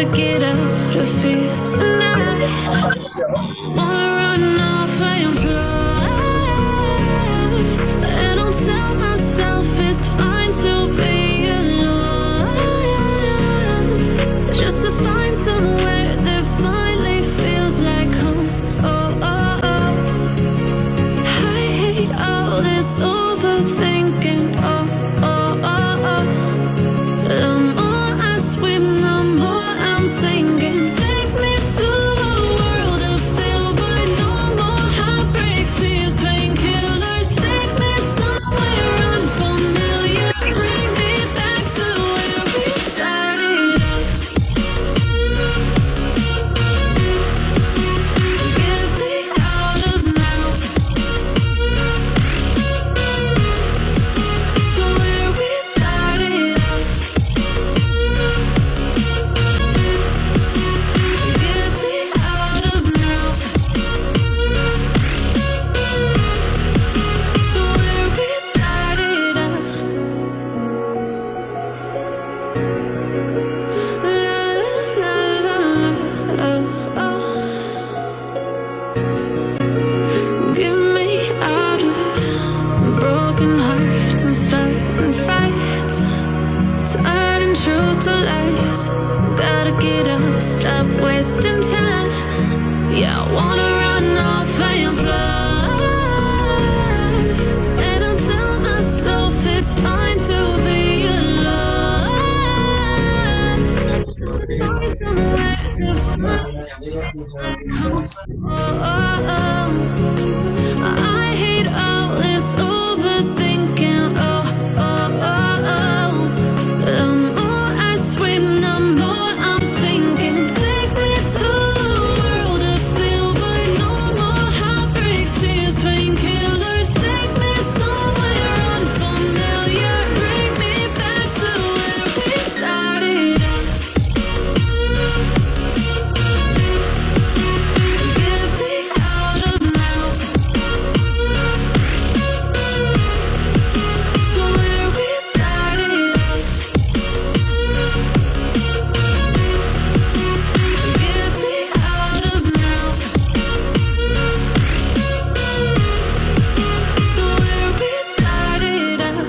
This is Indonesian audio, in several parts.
Gotta get out of here tonight. Wanna run off and fly, and I'll tell myself it's fine to be alone, just to find somewhere that finally feels like home. Oh, oh, oh. I hate all this overthinking. Oh, oh, oh, oh. The more I swim, the more I'm sinking. Take me to a world of silver. No more heartbreaks, tears, painkillers. Take me somewhere unfamiliar. Bring me back to where we started out. Get me out of now, to where we started out. Get me out of now, to where we started out. La la la la, oh, oh. Get me out of broken hearts and starting fights, turning truth to lies. Gotta get up, stop wasting time. Yeah, I wanna run off and fly, and I'll tell myself it's fine to be alone. Just to find somewhere to find. Oh, oh, oh. I hate all this overthinking. Oh, oh, oh, oh. The more I swim, the more I'm sinking. Take me to a world of silver. No more heartbreaks, tears, painkillers. Take me somewhere unfamiliar. Bring me back to where we started out. Get me out of now, to where we started out. Get me out of now, to where we started out.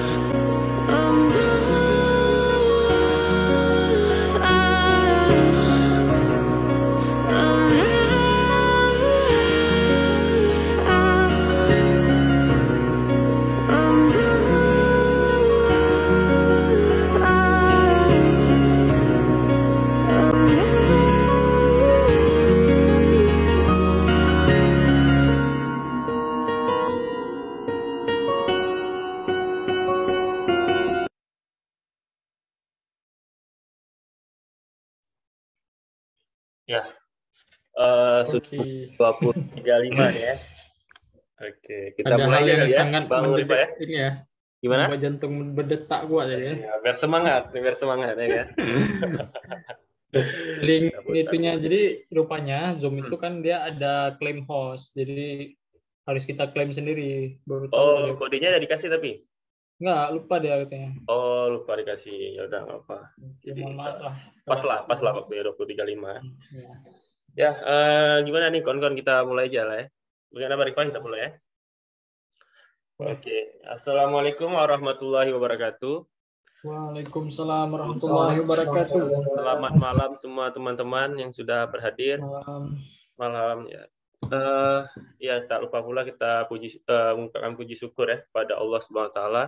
Ya, sudah Oke. 20.35 ya. Oke, kita Ada mulai hal aja yang kali ya, sangat Bang Ulfa ya. mendedik ini ya. Gimana? Membuat jantung berdetak kuat ya. Ya, biar semangat ya kan. Link Kita putar itunya, terus. jadi rupanya Zoom itu kan dia ada klaim host, jadi harus kita klaim sendiri. Baru tahu tadi. Oh, kodenya udah dikasih tapi? Nggak, lupa dia katanya. Oh, lupa dikasih. Ya udah nggak apa. Ya, mohon maaf lah. Pas lah waktunya 20.35. Ya. Ya, gimana nih kawan-kawan, kita mulai aja lah ya. Bagaimana Pak Rifan, kita mulai ya. Oke, Assalamualaikum warahmatullahi wabarakatuh. Waalaikumsalam warahmatullahi wabarakatuh. Selamat malam semua teman-teman yang sudah berhadir. Malam ya. Ya, tak lupa pula kita mengucapkan puji syukur ya pada Allah Subhanahu wa taala,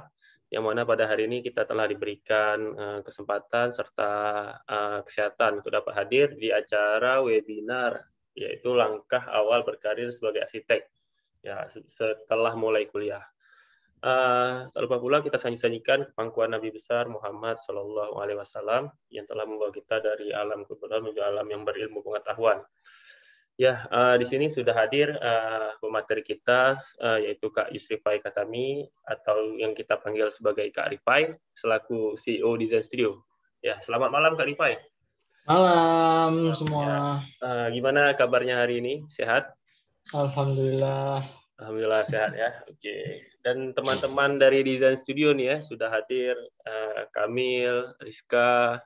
yang mana pada hari ini kita telah diberikan kesempatan serta kesehatan untuk dapat hadir di acara webinar, yaitu langkah awal berkarir sebagai arsitek ya setelah mulai kuliah. Tak lupa pula kita sanjung-sanjungkan pangkuan Nabi besar Muhammad Sallallahu Alaihi Wasallam yang telah membawa kita dari alam kebodohan menuju alam yang berilmu pengetahuan. Ya, di sini sudah hadir pemateri kita, yaitu Kak Yusrifai Katami, atau yang kita panggil sebagai Kak Rifai, selaku CEO Design Studio. Ya, selamat malam Kak Rifai. Malam semua. Ya. Gimana kabarnya hari ini? Sehat? Alhamdulillah. Alhamdulillah sehat ya. Oke. Dan teman-teman dari Design Studio nih ya sudah hadir, Kamil, Rizka,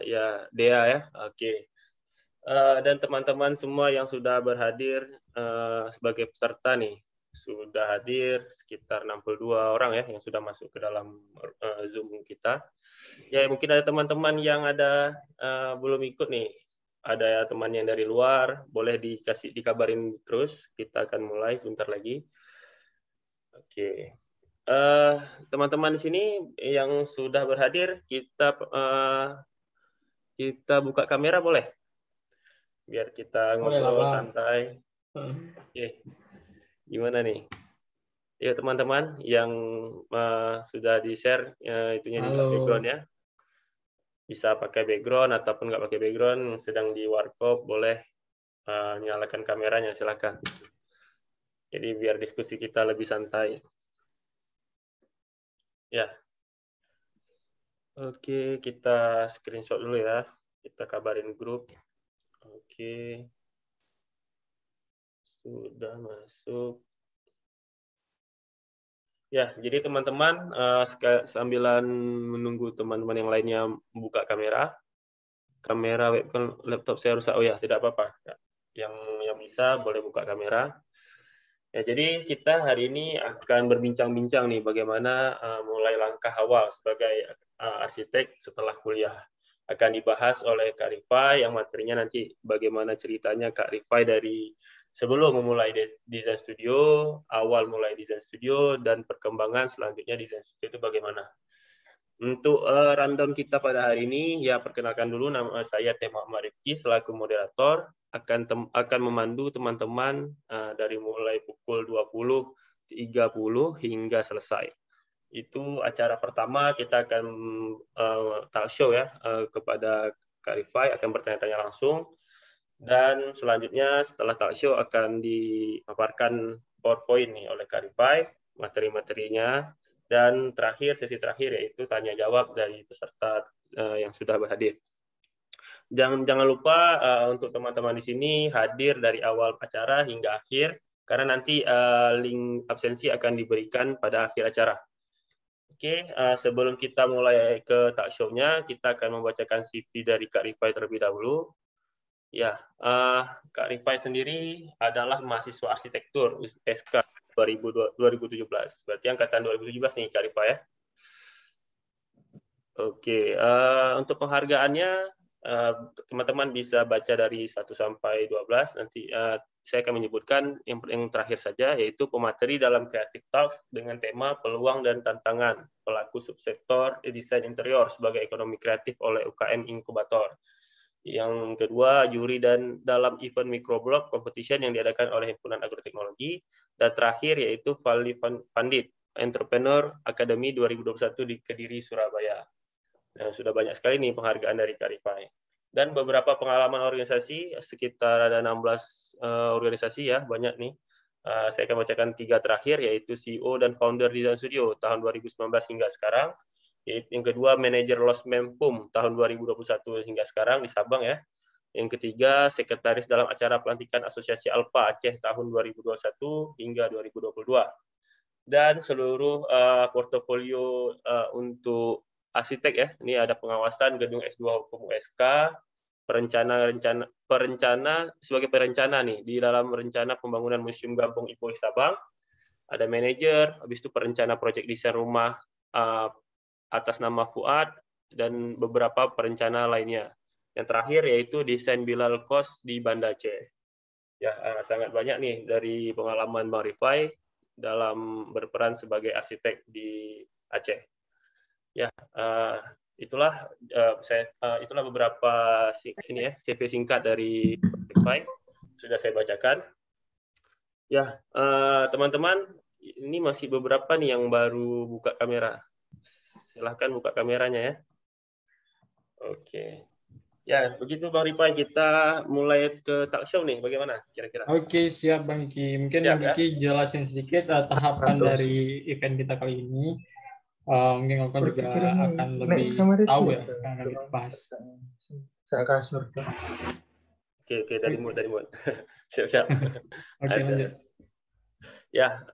ya Dea ya. Oke. Dan teman-teman semua yang sudah berhadir sebagai peserta nih, sudah hadir sekitar 62 orang ya yang sudah masuk ke dalam Zoom kita. Ya mungkin ada teman-teman yang belum ikut nih. Ada teman yang dari luar, boleh dikabarin terus. Kita akan mulai sebentar lagi. Oke. Teman-teman di sini yang sudah berhadir, kita buka kamera boleh? Biar kita ngobrol santai. Oke. Gimana nih? Ya teman-teman yang sudah di-share itunya juga background ya. Bisa pakai background ataupun nggak pakai background, sedang di warkop boleh nyalakan kameranya, silakan. Jadi biar diskusi kita lebih santai. Ya. Oke, kita screenshot dulu ya. Kita kabarin grup. Oke. Sudah masuk. Ya, jadi teman-teman sambilan menunggu teman-teman yang lainnya buka kamera webcam laptop saya rusak. Oh ya, tidak apa-apa. Yang bisa boleh buka kamera. Ya, jadi kita hari ini akan berbincang-bincang nih bagaimana mulai langkah awal sebagai arsitek setelah kuliah. Akan dibahas oleh Kak Rifai yang materinya nanti bagaimana ceritanya Kak Rifai dari sebelum memulai desain studio, awal mulai desain studio, dan perkembangan selanjutnya desain studio itu bagaimana. Untuk rundown kita pada hari ini, ya perkenalkan dulu, nama saya Teh Muhammad Rifki selaku moderator, akan memandu teman-teman dari mulai pukul 20.30 hingga selesai. Itu acara pertama, kita akan talk show ya kepada Kak Rifai, akan bertanya-tanya langsung. Dan selanjutnya setelah talk show akan dipaparkan PowerPoint nih oleh Kak Rifai, materi-materinya. Dan sesi terakhir yaitu tanya jawab dari peserta yang sudah berhadir. Jangan lupa untuk teman-teman di sini hadir dari awal acara hingga akhir, karena nanti link absensi akan diberikan pada akhir acara. Oke, sebelum kita mulai ke talk show-nya, kita akan membacakan CV dari Kak Rifai terlebih dahulu. Ya, Kak Rifai sendiri adalah mahasiswa arsitektur USK 2017. Berarti angkatan 2017 nih Kak Rifai ya. Oke, untuk penghargaannya teman-teman bisa baca dari 1 sampai 12. Nanti saya akan menyebutkan yang terakhir saja, yaitu pemateri dalam Creative Talks dengan tema peluang dan tantangan pelaku subsektor desain interior sebagai ekonomi kreatif oleh UKM Inkubator. Yang kedua, juri dan dalam event microblog competition yang diadakan oleh Himpunan Agroteknologi. Dan terakhir yaitu Fali Pandit, Entrepreneur Academy 2021 di Kediri, Surabaya. Nah, sudah banyak sekali nih penghargaan dari Kak Rifai. Dan beberapa pengalaman organisasi, sekitar ada 16 organisasi ya, banyak nih. Saya akan bacakan 3 terakhir, yaitu CEO dan Founder Design Studio tahun 2019 hingga sekarang. Yang kedua, manajer Los Mempum tahun 2021 hingga sekarang di Sabang ya. Yang ketiga, sekretaris dalam acara pelantikan Asosiasi Alpa Aceh tahun 2021 hingga 2022. Dan seluruh portofolio untuk arsitek ya. Ini ada pengawasan gedung S2 Hukum USK, perencana sebagai perencana nih di dalam rencana pembangunan Museum Gampong Ipoh Sabang. Ada manajer, habis itu perencana proyek desain rumah atas nama Fuad, dan beberapa perencana lainnya. Yang terakhir yaitu desain Bilal Kos di Banda Aceh. Ya, sangat banyak nih dari pengalaman Bang Rifai dalam berperan sebagai arsitek di Aceh. Ya, itulah beberapa CV singkat dari Rifai sudah saya bacakan. Ya, teman-teman, ini masih beberapa nih yang baru buka kamera. Silahkan buka kameranya ya. Oke. Ya, begitu Bang Rifai, kita mulai ke talk show nih. Bagaimana kira-kira? Oke, siap Bang Iki. Mungkin Bang Iki jelasin sedikit tahapan dari event kita kali ini. Mungkin aku juga akan lebih tahu ya, akan lebih bahas. Saya kasur. Oke, dari mood. Siap. Oke, lanjut. Ya,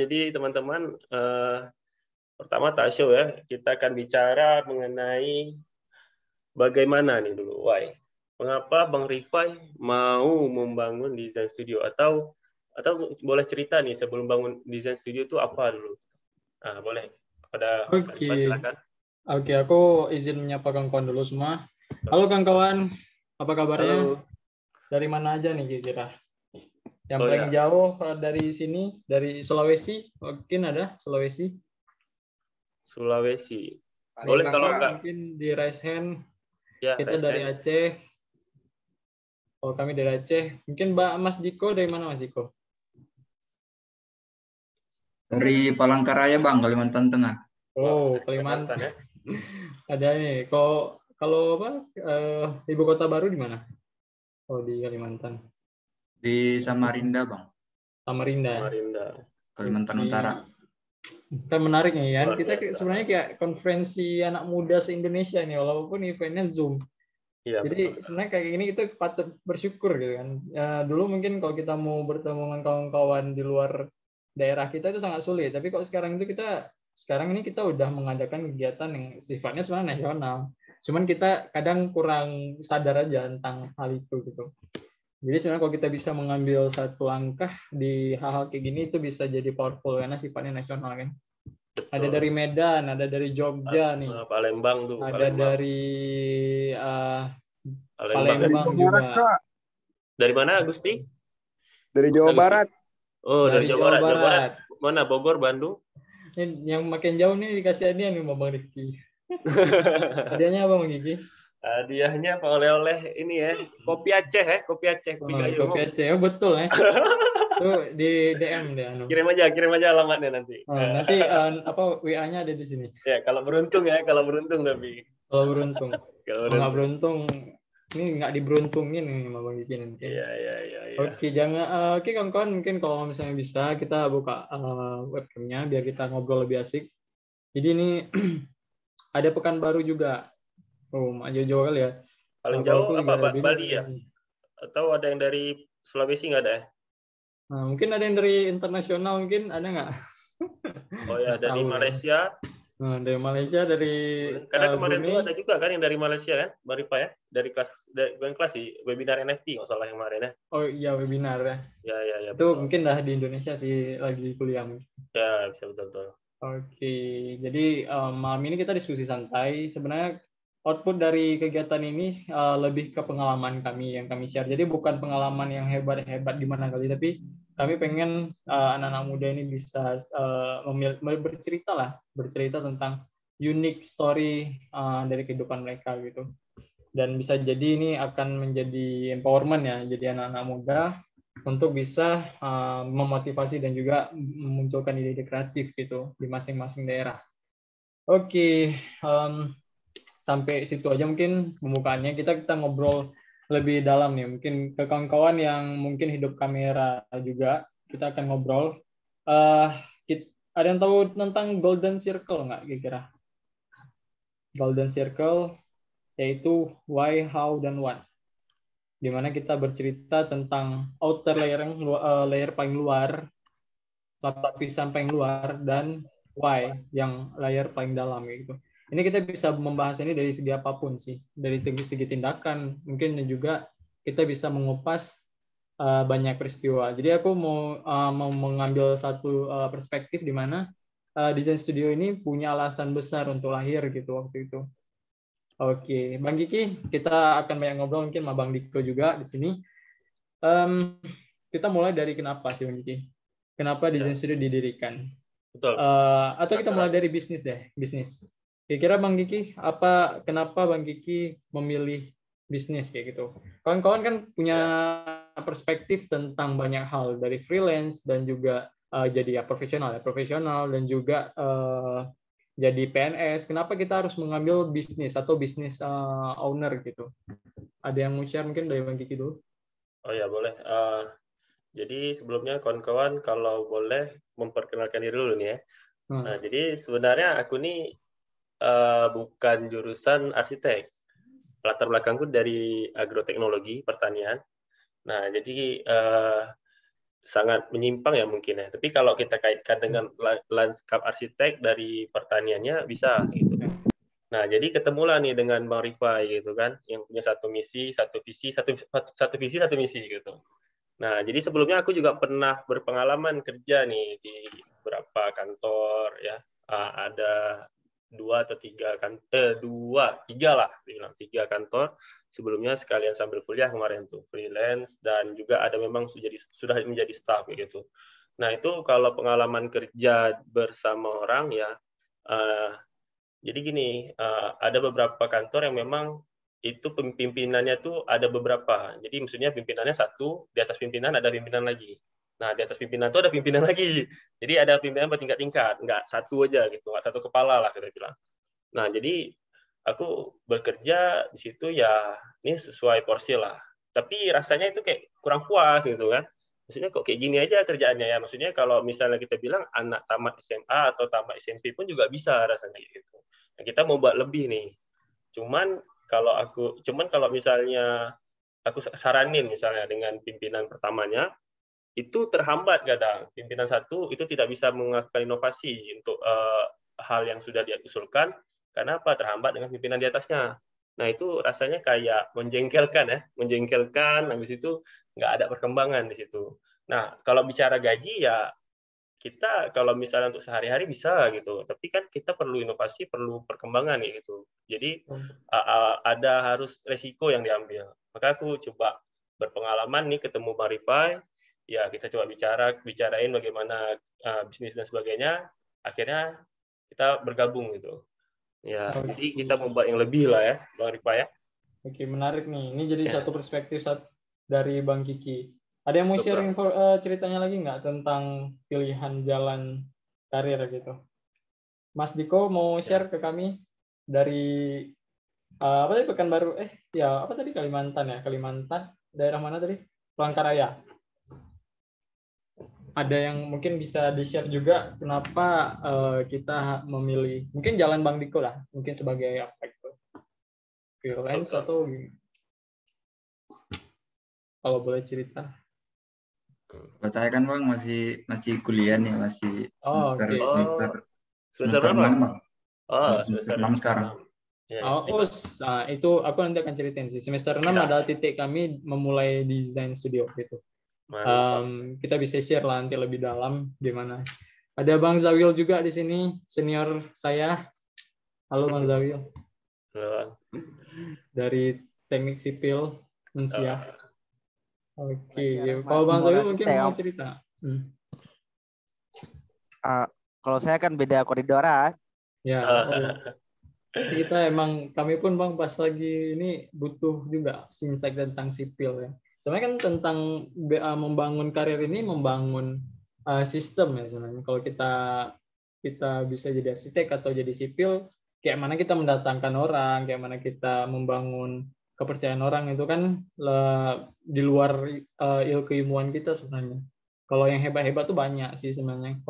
jadi teman-teman, pertama talk show ya, kita akan bicara mengenai bagaimana nih dulu, why? Mengapa Bang Rifai mau membangun desain studio, atau boleh cerita nih sebelum bangun desain studio itu apa dulu? Nah, boleh. Pada Oke. silakan. Oke, aku izin menyapa kawan-kawan dulu semua. Halo kawan-kawan, apa kabarnya? Halo. Dari mana aja nih kira-kira? Yang paling jauh dari sini, dari Sulawesi, mungkin ada Sulawesi. Boleh kalau enggak? Mungkin di raise hand. Ya, kita dari hand. Aceh. Oh, kami dari Aceh. Mungkin Mas Diko dari mana, Mas Diko? Dari Palangkaraya, Bang, Kalimantan Tengah. Oh, Kalimantan ya. Ada nih. Kalau apa? Ibu kota baru di mana? Oh, di Kalimantan. Di Samarinda, Bang. Samarinda. Kalimantan Utara. Kan menarik nih ya. Kita sebenarnya kayak konferensi anak muda se-Indonesia nih, walaupun eventnya Zoom. Iya, jadi sebenarnya kayak gini kita patut bersyukur gitu kan. Dulu mungkin kalau kita mau bertemu dengan kawan-kawan di luar daerah kita itu sangat sulit. Tapi kok sekarang ini kita udah mengadakan kegiatan yang sifatnya sebenarnya nasional. Cuman kita kadang kurang sadar aja tentang hal itu gitu. Jadi sebenarnya kalau kita bisa mengambil satu langkah di hal-hal kayak gini itu bisa jadi powerful karena sifatnya nasional kan. Ada dari Medan, ada dari Jogja nih. Palembang tuh. Ada dari Palembang juga. Dari mana, Agusti? Dari Jawa Barat. Oh, dari Jawa Barat. Mana? Bogor, Bandung? Ini yang makin jauh nih dikasih hadiah nih Bang Rifki. Hadiahnya apa Bang Gigi? Hadiahnya apa, oleh-oleh ini ya, kopi Aceh ya, kopi Aceh. Kopi Aceh, betul ya. Tuh di DM deh. Kirim aja alamatnya nanti. Nanti WA-nya ada di sini. Ya, kalau beruntung tapi. Kalau beruntung. Kalau nggak beruntung, ini nggak diberuntungin nih sama Bang Gigi nanti. Iya. Oke, oke kawan-kawan, mungkin kalau misalnya bisa kita buka webcamnya biar kita ngobrol lebih asik. Jadi ini ada Pekanbaru juga. Oh, jauh-jauh kali ya. Paling jauh apa, Bali ya? Atau ada yang dari Sulawesi nggak ada ya? Nah, mungkin ada yang dari internasional, mungkin ada nggak? Oh ya, dari Malaysia. Nah, dari Malaysia, dari karena kemarin tuh ada juga kan yang dari Malaysia kan, Bang Rifa ya? Bukan kelas sih, webinar NFT nggak salah yang kemarin ya. Oh iya, webinar ya. Ya. Itu betul. Mungkin dah di Indonesia sih lagi kuliah. Ya, bisa betul. Oke, jadi malam ini kita diskusi santai. Sebenarnya output dari kegiatan ini lebih ke pengalaman kami yang kami share. Jadi bukan pengalaman yang hebat gimana kali, tapi kami pengen anak-anak muda ini bisa bercerita tentang unique story dari kehidupan mereka gitu. Dan bisa jadi ini akan menjadi empowerment ya, jadi anak-anak muda untuk bisa memotivasi dan juga memunculkan ide-ide kreatif gitu di masing-masing daerah. Oke. Sampai situ aja mungkin pembukaannya. Kita ngobrol lebih dalam nih. Mungkin ke kawan-kawan yang mungkin hidup kamera juga, kita akan ngobrol. Ada yang tahu tentang Golden Circle nggak kira-kira? Golden Circle yaitu why, how, dan what. Dimana kita bercerita tentang outer layer paling luar, lapisan paling luar, dan why yang layer paling dalam gitu. Ini kita bisa membahas ini dari segi apapun sih, dari segi tindakan, mungkin juga kita bisa mengupas banyak peristiwa. Jadi aku mau mengambil satu perspektif di mana desain studio ini punya alasan besar untuk lahir gitu waktu itu. Oke, Bang Kiki, kita akan banyak ngobrol mungkin sama Bang Diko juga di sini. Kita mulai dari kenapa sih Bang Kiki? Kenapa desain studio didirikan? Betul. Atau kita mulai dari bisnis deh, bisnis. Kira-kira Bang Kiki, kenapa Bang Kiki memilih bisnis kayak gitu? Kawan-kawan kan punya perspektif tentang banyak hal, dari freelance dan juga jadi profesional dan juga jadi PNS. Kenapa kita harus mengambil bisnis atau bisnis owner gitu? Ada yang mau share mungkin dari Bang Kiki dulu? Oh ya, boleh. Jadi sebelumnya kawan-kawan kalau boleh memperkenalkan diri dulu nih ya. Nah, jadi sebenarnya aku nih bukan jurusan arsitek. Latar belakangku dari agroteknologi, pertanian. Nah, jadi sangat menyimpang ya mungkin ya. Tapi kalau kita kaitkan dengan lanskap arsitek dari pertaniannya bisa gitu. Nah, jadi ketemulah nih dengan Bang Rifai gitu kan, yang punya satu misi, satu visi, satu misi gitu. Nah, jadi sebelumnya aku juga pernah berpengalaman kerja nih di beberapa kantor ya. Ada 3 lah, dibilang 3 kantor. Sebelumnya sekalian sambil kuliah kemarin tuh freelance dan juga ada memang sudah menjadi staff gitu. Nah, itu kalau pengalaman kerja bersama orang ya. Jadi gini, ada beberapa kantor yang memang itu pimpinannya tuh ada beberapa. Jadi maksudnya pimpinannya satu, di atas pimpinan ada pimpinan lagi. Nah, di atas pimpinan itu ada pimpinan lagi. Jadi ada pimpinan bertingkat-tingkat, nggak satu aja gitu, nggak satu kepala lah kita bilang. Nah, jadi aku bekerja di situ ya ini sesuai porsi lah. Tapi rasanya itu kayak kurang puas gitu kan. Maksudnya kok kayak gini aja kerjaannya ya. Maksudnya kalau misalnya kita bilang anak tamat SMA atau tamat SMP pun juga bisa rasanya gitu. Nah, kita mau buat lebih nih. Cuman kalau misalnya aku saranin misalnya dengan pimpinan pertamanya itu terhambat kadang. Pimpinan satu itu tidak bisa melakukan inovasi untuk hal yang sudah dia usulkan karena apa? Terhambat dengan pimpinan di atasnya. Nah, itu rasanya kayak menjengkelkan ya, menjengkelkan, habis itu nggak ada perkembangan di situ. Nah, kalau bicara gaji ya kita kalau misalnya untuk sehari-hari bisa gitu, tapi kan kita perlu inovasi, perlu perkembangan gitu. Jadi ada harus resiko yang diambil. Maka aku coba berpengalaman nih ketemu Bang Rifai, ya kita coba bicarain bagaimana bisnis dan sebagainya. Akhirnya kita bergabung gitu. Ya, jadi kita membuat yang lebih lah ya, Bang Rifai ya. Oke, menarik nih. Ini jadi satu perspektif dari Bang Kiki. Ada yang mau share ceritanya lagi nggak tentang pilihan jalan karir gitu? Mas Diko mau share ke kami dari apa tadi Pekanbaru? Apa tadi Kalimantan ya? Kalimantan daerah mana tadi? Palangkaraya. Ada yang mungkin bisa di-share juga kenapa kita memilih mungkin jalan Bang Diko lah, mungkin sebagai apa itu? Freelance atau kalau boleh cerita. Kalau saya kan Bang masih kuliah nih, masih semester 6 Bang. Semester 6 sekarang. Itu aku nanti akan ceritain sih. Semester 6 adalah titik kami memulai desain studio gitu. Kita bisa share lah nanti lebih dalam gimana. Ada Bang Zawil juga di sini, senior saya. Halo Bang Zawil. Dari Teknik Sipil Mensia. Oke, kalau Bang Zawil mungkin mau cerita. Kalau saya kan beda koridoran. Ya, kami pun Bang pas lagi ini butuh juga insight tentang sipil ya. Sebenarnya kan tentang membangun karir ini membangun sistem ya sebenarnya. Kalau kita bisa jadi arsitek atau jadi sipil, kayak mana kita mendatangkan orang, kayak mana kita membangun kepercayaan orang itu kan di luar keilmuan kita sebenarnya. Kalau yang hebat-hebat tuh banyak sih sebenarnya.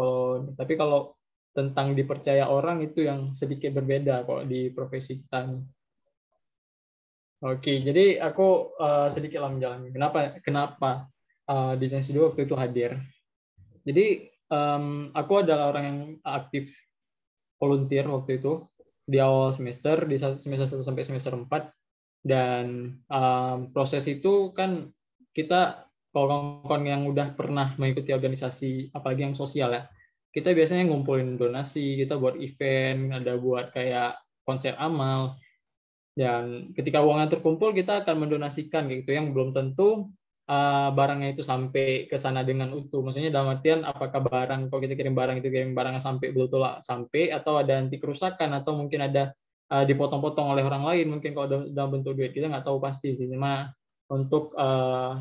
Tapi kalau tentang dipercaya orang itu yang sedikit berbeda kok di profesi kita. Oke, jadi aku sedikit lah menjalani. Kenapa desain studio waktu itu hadir? Jadi aku adalah orang yang aktif volunteer waktu itu di awal semester, di semester 1 sampai semester 4. Dan proses itu kan kita kawan-kawan yang udah pernah mengikuti organisasi apalagi yang sosial ya, kita biasanya ngumpulin donasi, kita buat event, ada buat kayak konser amal, dan ketika uangnya terkumpul kita akan mendonasikan gitu yang belum tentu barangnya itu sampai ke sana dengan utuh. Maksudnya dalam artian apakah barang kalau kita kirim barangnya sampai betul-betul sampai atau ada anti kerusakan atau mungkin ada dipotong-potong oleh orang lain, mungkin kalau dalam bentuk duit kita nggak tahu pasti sih, cuma untuk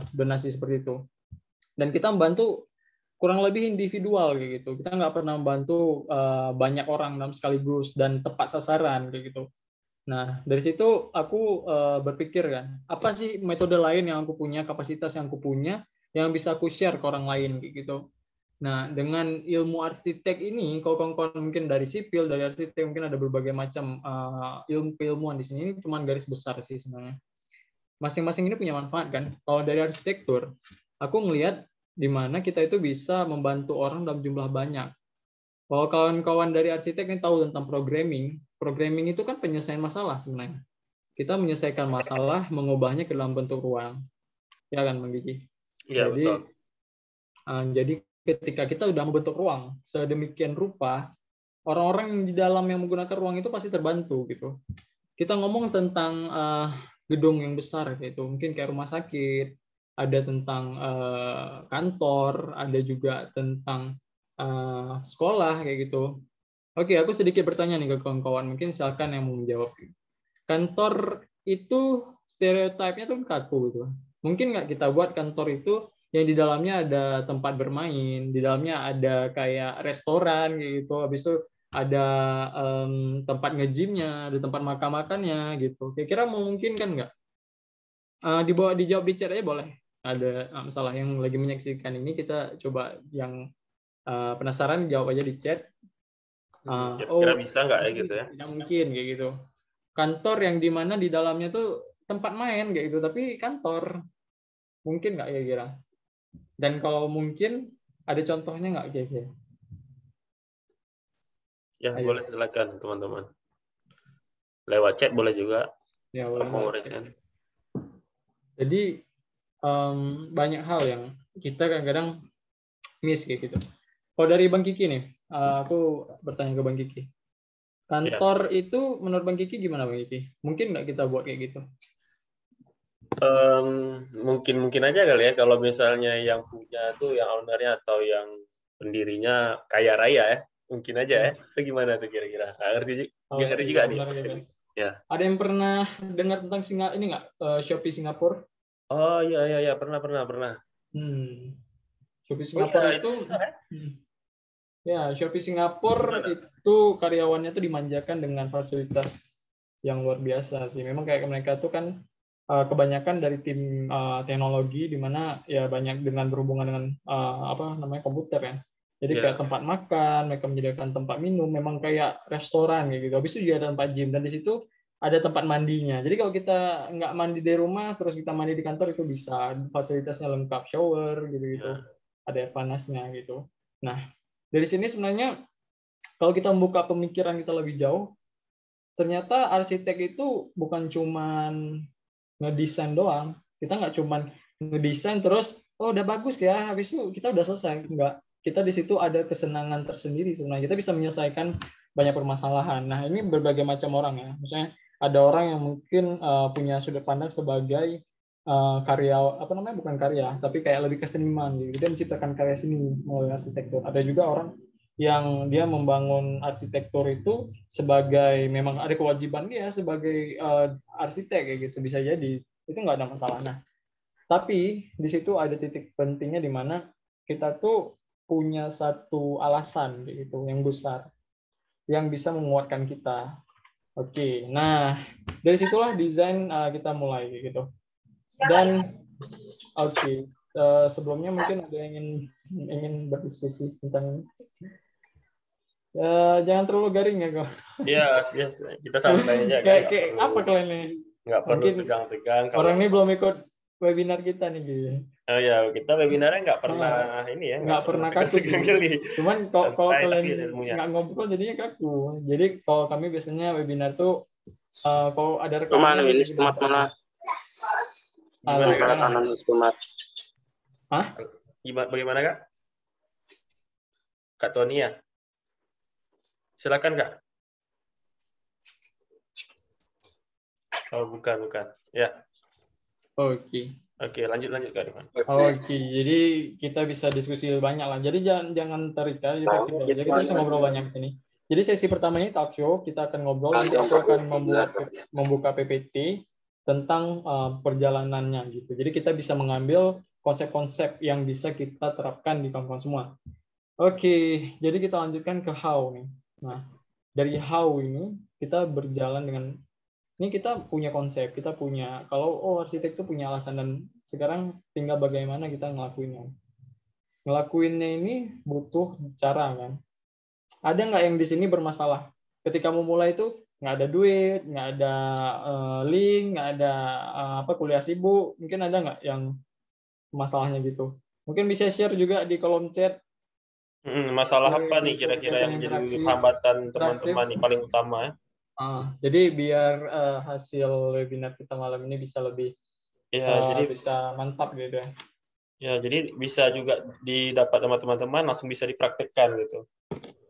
donasi seperti itu. Dan kita membantu kurang lebih individual kayak gitu. Kita nggak pernah membantu banyak orang dalam sekaligus dan tepat sasaran kayak gitu. Nah dari situ aku berpikir kan, apa sih metode lain yang aku punya, kapasitas yang aku punya, yang bisa aku share ke orang lain kayak gitu. Nah, dengan ilmu arsitek ini, kalau kawan-kawan mungkin dari sipil, dari arsitek, mungkin ada berbagai macam ilmu-ilmuwan di sini. Ini cuma garis besar sih sebenarnya. Masing-masing ini punya manfaat kan. Kalau dari arsitektur, aku ngelihat di mana kita itu bisa membantu orang dalam jumlah banyak. Kalau kawan-kawan dari arsitek ini tahu tentang programming itu kan penyelesaian masalah sebenarnya. Kita menyelesaikan masalah, mengubahnya ke dalam bentuk ruang. Ya kan, Bang Gigi? Iya, betul. Jadi ketika kita udah membentuk ruang sedemikian rupa, orang-orang yang di dalam yang menggunakan ruang itu pasti terbantu gitu. Kita ngomong tentang gedung yang besar gitu, mungkin kayak rumah sakit, ada tentang kantor, ada juga tentang sekolah kayak gitu. Oke, aku sedikit bertanya nih ke kawan-kawan, mungkin silakan yang mau menjawab. Kantor itu stereotipnya tuh kaku gitu. Mungkin nggak kita buat kantor itu yang di dalamnya ada tempat bermain, di dalamnya ada kayak restoran gitu, habis itu ada tempat nge-gymnya, ada tempat makan-makannya gitu. Kira-kira memungkinkan nggak? Dijawab di chat aja boleh. Ada masalah yang lagi menyaksikan ini, kita coba yang penasaran jawab aja di chat. Kira bisa nggak ya gitu ya? Yang mungkin kayak gitu. Kantor yang dimana di dalamnya tuh tempat main kayak gitu, tapi kantor mungkin nggak kira-kira? Dan kalau mungkin ada contohnya nggak kira-kira? Ya, ayo. Boleh silakan teman-teman. Lewat chat boleh juga. Ya, boleh. Jadi banyak hal yang kita kadang-kadang miss kayak gitu. Kalau dari Bang Kiki nih, aku bertanya ke Bang Kiki. Kantor itu menurut Bang Kiki gimana Bang Kiki? Mungkin nggak kita buat kayak gitu? Mungkin aja kali ya, kalau misalnya yang punya tuh yang ownernya atau yang pendirinya kaya raya ya, mungkin aja ya. Itu gimana tuh kira-kira? Ngerti juga nih. Ya. Ada yang pernah dengar tentang ini nggak, Shopee Singapura? Oh iya pernah. Shopee Singapura itu ya, Shopee Singapura itu karyawannya tuh dimanjakan dengan fasilitas yang luar biasa sih. Memang kayak mereka tuh kan kebanyakan dari tim teknologi, di mana ya banyak dengan berhubungan dengan komputer ya. Jadi kayak tempat makan, mereka menyediakan tempat minum, memang kayak restoran kayak gitu. Habis itu juga ada tempat gym, dan di situ ada tempat mandinya. Jadi kalau kita nggak mandi di rumah, terus kita mandi di kantor itu bisa. Fasilitasnya lengkap, shower gitu-gitu. Ada air panasnya gitu. Nah, dari sini sebenarnya kalau kita membuka pemikiran kita lebih jauh, ternyata arsitek itu bukan cuman ngedesain doang. Kita nggak cuman ngedesain terus, oh udah bagus ya, habis itu kita udah selesai. Enggak. Kita di situ ada kesenangan tersendiri sebenarnya. Kita bisa menyelesaikan banyak permasalahan. Nah, ini berbagai macam orang ya. Misalnya ada orang yang mungkin punya sudut pandang sebagai bukan karya, tapi kayak lebih ke seniman gitu. Dia menciptakan karya seni melalui arsitektur. Ada juga orang yang dia membangun arsitektur itu sebagai, memang ada kewajiban dia sebagai arsitek kayak gitu, bisa jadi itu nggak ada masalah. Nah, tapi di situ ada titik pentingnya di mana kita tuh punya satu alasan gitu yang besar yang bisa menguatkan kita. Oke, nah dari situlah desain kita mulai gitu. Dan sebelumnya mungkin ada yang ingin berdiskusi tentang ini. Jangan terlalu garing ya kok. Iya, kita santai aja. Kayak apa kalian nih? Nggak perlu tegang-tegang. Orang ini belum ikut webinar kita nih gitu. Oh ya, kita webinarnya nggak pernah nggak pernah kaku sih. Cuman kalau kalian nggak ngobrol jadinya kaku. Jadi kalau kami biasanya webinar tuh kalau ada rekaman ini stemat mana? Hah? Bagaimana Kak? Kak Tony ya? Silakan Kak. Oh bukan. Ya. Oke, lanjut Kak Irfan. Oke, jadi kita bisa diskusi banyak lah. Jadi jangan terikat, jadi kita bisa ngobrol banyak di sini. Jadi sesi pertama ini talk show, kita akan ngobrol. Nanti aku akan membuka PPT tentang perjalanannya gitu. Jadi kita bisa mengambil konsep-konsep yang bisa kita terapkan di kawan-kawan semua. Oke, jadi kita lanjutkan ke how nih. Nah, dari how ini kita berjalan dengan ini, kita punya konsep, kita punya, kalau arsitek itu punya alasan, dan sekarang tinggal bagaimana kita ngelakuinnya. Ngelakuinnya ini butuh cara kan. Ada nggak yang di sini bermasalah? Ketika mau mulai itu nggak ada duit, nggak ada link, nggak ada kuliah sibuk, mungkin ada nggak yang masalahnya gitu? Mungkin bisa share juga di kolom chat. Masalah apa nih kira-kira yang jadi hambatan teman-teman nih paling utama? Jadi biar hasil webinar kita malam ini bisa lebih jadi bisa mantap gitu ya. Ya, jadi bisa juga didapat sama teman-teman, langsung bisa dipraktekkan gitu.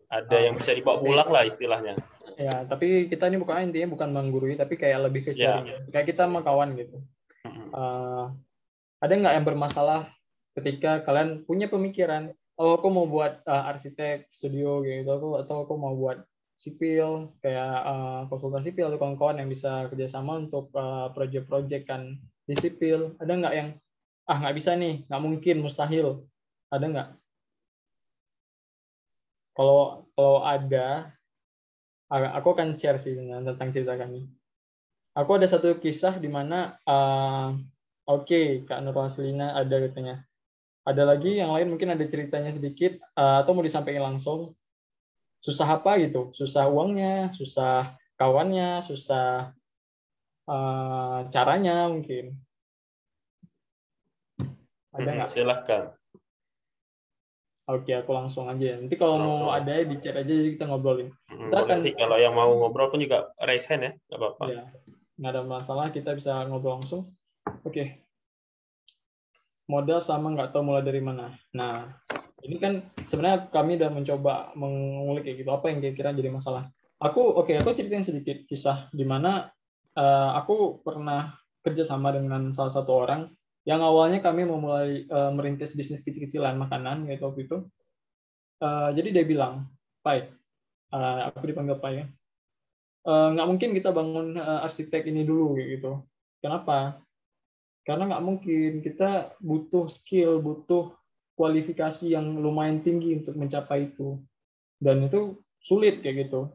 Ada yang bisa dibawa pulang lah istilahnya. Ya, tapi kita ini intinya bukan menggurui, tapi kayak lebih ke sharing. Kayak kita sama kawan gitu. Ada nggak yang bermasalah ketika kalian punya pemikiran, oh aku mau buat arsitek studio gitu, atau aku mau buat sipil, kayak konsultan sipil atau kawan-kawan yang bisa kerjasama untuk project-project kan di sipil. Ada nggak yang nggak bisa nih, nggak mungkin, mustahil? Ada nggak? Kalau ada, aku akan share sih tentang cerita kami. Aku ada satu kisah di mana, Kak Nurul Selina ada katanya. Ada lagi yang lain mungkin ada ceritanya sedikit, atau mau disampaikan langsung. Susah apa gitu? Susah uangnya, susah kawannya, susah caranya mungkin. Ada nggak? Silahkan. Oke, aku langsung aja. Nanti kalau mau ada di chat aja, jadi kita ngobrolin. Nanti kalau yang mau ngobrol pun juga raise hand ya, nggak apa-apa. Ya, nggak ada masalah, kita bisa ngobrol langsung. Oke. Modal sama nggak tahu mulai dari mana. Nah, ini kan sebenarnya kami udah mencoba mengulik kayak gitu, apa yang kira-kira jadi masalah. Aku ceritain sedikit kisah di mana aku pernah kerja sama dengan salah satu orang yang awalnya kami memulai merintis bisnis kecil-kecilan makanan gitu waktu itu. Jadi dia bilang, Pai, aku dipanggil Pai ya, nggak mungkin kita bangun arsitek ini dulu gitu. Kenapa? Karena nggak mungkin, kita butuh skill, butuh kualifikasi yang lumayan tinggi untuk mencapai itu. Dan itu sulit kayak gitu.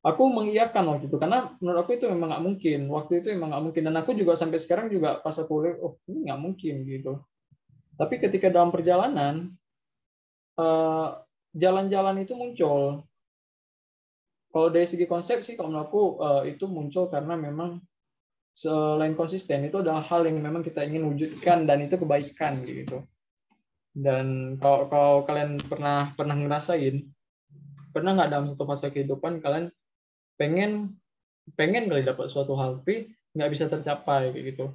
Aku mengiyakan waktu itu, karena menurut aku itu memang nggak mungkin. Waktu itu memang nggak mungkin. Dan aku juga sampai sekarang juga pas aku lihat, ini nggak mungkin gitu. Tapi ketika dalam perjalanan, jalan-jalan itu muncul. Kalau dari segi konsep sih, kalau menurut aku itu muncul karena memang selain konsisten, itu adalah hal yang memang kita ingin wujudkan dan itu kebaikan gitu. Dan kalau kalian pernah ngerasain, pernah nggak dalam satu fase kehidupan kalian pengen kali dapat suatu hal tapi nggak bisa tercapai kayak gitu.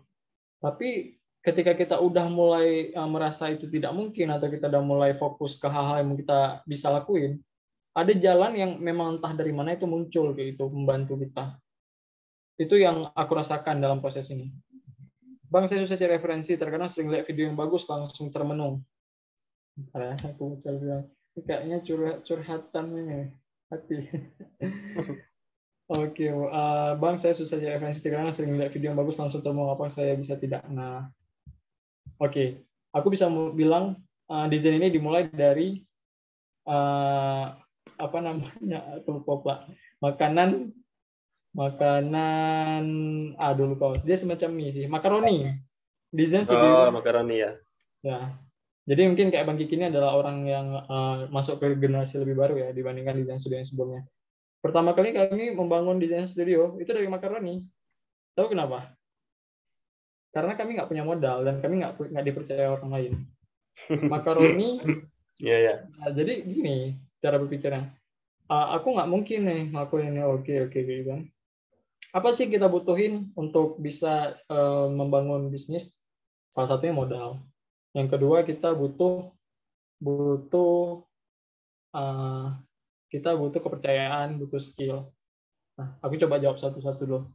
Tapi ketika kita udah mulai merasa itu tidak mungkin atau kita udah mulai fokus ke hal-hal yang kita bisa lakuin, ada jalan yang memang entah dari mana itu muncul kayak gitu membantu kita. Itu yang aku rasakan dalam proses ini. Bang, saya susah cari referensi, terkadang sering lihat video yang bagus langsung termenung. Aku bilang, kayaknya curhatan ini hati. Oke, Bang, saya susah cari referensi, terkadang sering lihat video yang bagus langsung termenung, apa saya bisa tidak? Nah, oke, aku bisa bilang desain ini dimulai dari apa namanya? Aku lupa, makanan dulu kau. Dia semacam mie sih, makaroni. Desain studio. Makaroni ya. Ya. Jadi mungkin kayak Bang Kiki ini adalah orang yang masuk ke generasi lebih baru ya dibandingkan desain studio yang sebelumnya. Pertama kali kami membangun desain studio itu dari makaroni. Tahu kenapa? Karena kami nggak punya modal dan kami nggak dipercaya orang lain. Makaroni. Iya. Nah, jadi gini cara berpikirnya. Aku nggak mungkin nih ngelakuin ini. Oke gitu kan. Apa sih kita butuhin untuk bisa membangun bisnis? Salah satunya modal. Yang kedua kita butuh kepercayaan, butuh skill. Nah, aku coba jawab satu-satu dulu.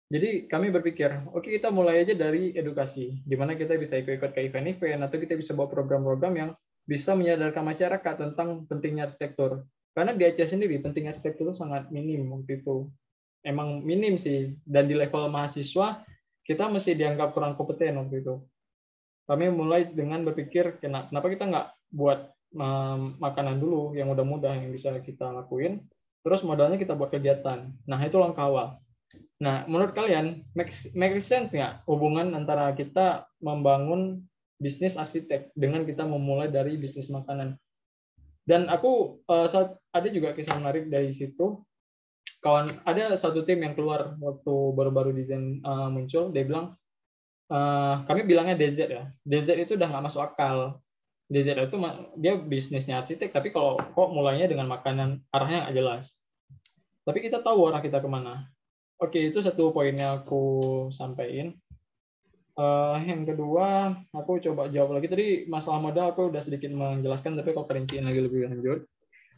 Jadi kami berpikir, oke, kita mulai aja dari edukasi, di mana kita bisa ikut-ikut ke event-event atau kita bisa bawa program-program yang bisa menyadarkan masyarakat tentang pentingnya arsitektur. Karena di Aceh sendiri pentingnya arsitektur itu sangat minim waktu itu. Emang minim sih, dan di level mahasiswa kita masih dianggap kurang kompeten waktu itu. Kami mulai dengan berpikir, kenapa kita nggak buat makanan dulu yang mudah-mudah yang bisa kita lakuin, terus modalnya kita buat kegiatan. Nah, itu langkah awal. Nah, menurut kalian, make sense nggak hubungan antara kita membangun bisnis arsitek dengan kita memulai dari bisnis makanan? Dan aku ada juga kisah menarik dari situ. Ada satu tim yang keluar waktu baru-baru desain muncul, dia bilang, kami bilangnya DZ ya. DZ itu udah nggak masuk akal. DZL itu dia bisnisnya arsitek, tapi kalau kok mulainya dengan makanan, arahnya nggak jelas. Tapi kita tahu arah kita kemana. Oke, itu satu poinnya aku sampaikan. Yang kedua, aku coba jawab lagi. Tadi masalah modal aku udah sedikit menjelaskan, tapi kok perinciin lagi lebih lanjut.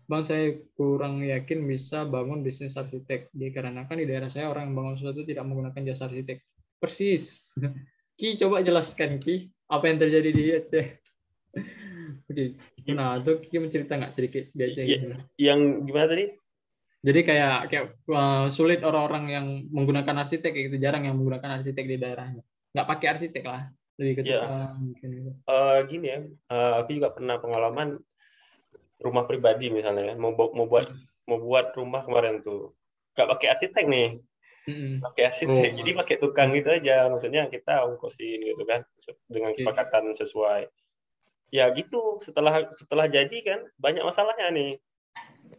Bang, saya kurang yakin bisa bangun bisnis arsitek, dikarenakan di daerah saya orang yang bangun sesuatu tidak menggunakan jasa arsitek. Persis. Ki, coba jelaskan, Ki, apa yang terjadi di Aceh. Oke. Nah, itu Ki mencerita nggak sedikit di Aceh? Yang gimana tadi? Jadi kayak sulit orang-orang yang menggunakan arsitek, kayak gitu, jarang yang menggunakan arsitek di daerahnya. Nggak pakai arsitek lah, lebih ke mungkin. Gini ya, aku juga pernah pengalaman rumah pribadi misalnya, mau buat rumah kemarin tuh, nggak pakai arsitek nih, pakai arsitek, jadi pakai tukang gitu aja, maksudnya kita ongkosin gitu kan, dengan kesepakatan sesuai. Ya gitu, setelah jadi kan banyak masalahnya nih.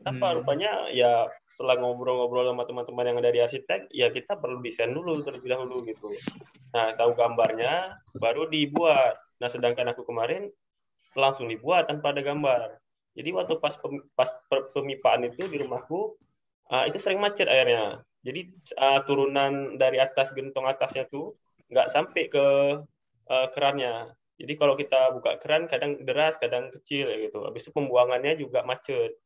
Apa rupanya ya setelah ngobrol-ngobrol sama teman-teman yang dari arsitek, ya kita perlu desain dulu terlebih dahulu gitu. Nah, tahu gambarnya baru dibuat. Nah, sedangkan aku kemarin langsung dibuat tanpa ada gambar. Jadi waktu pas pemipaan itu di rumahku, itu sering macet airnya. Jadi turunan dari atas gentong atasnya tuh nggak sampai ke kerannya. Jadi kalau kita buka keran kadang deras, kadang kecil ya gitu. Habis itu pembuangannya juga macet.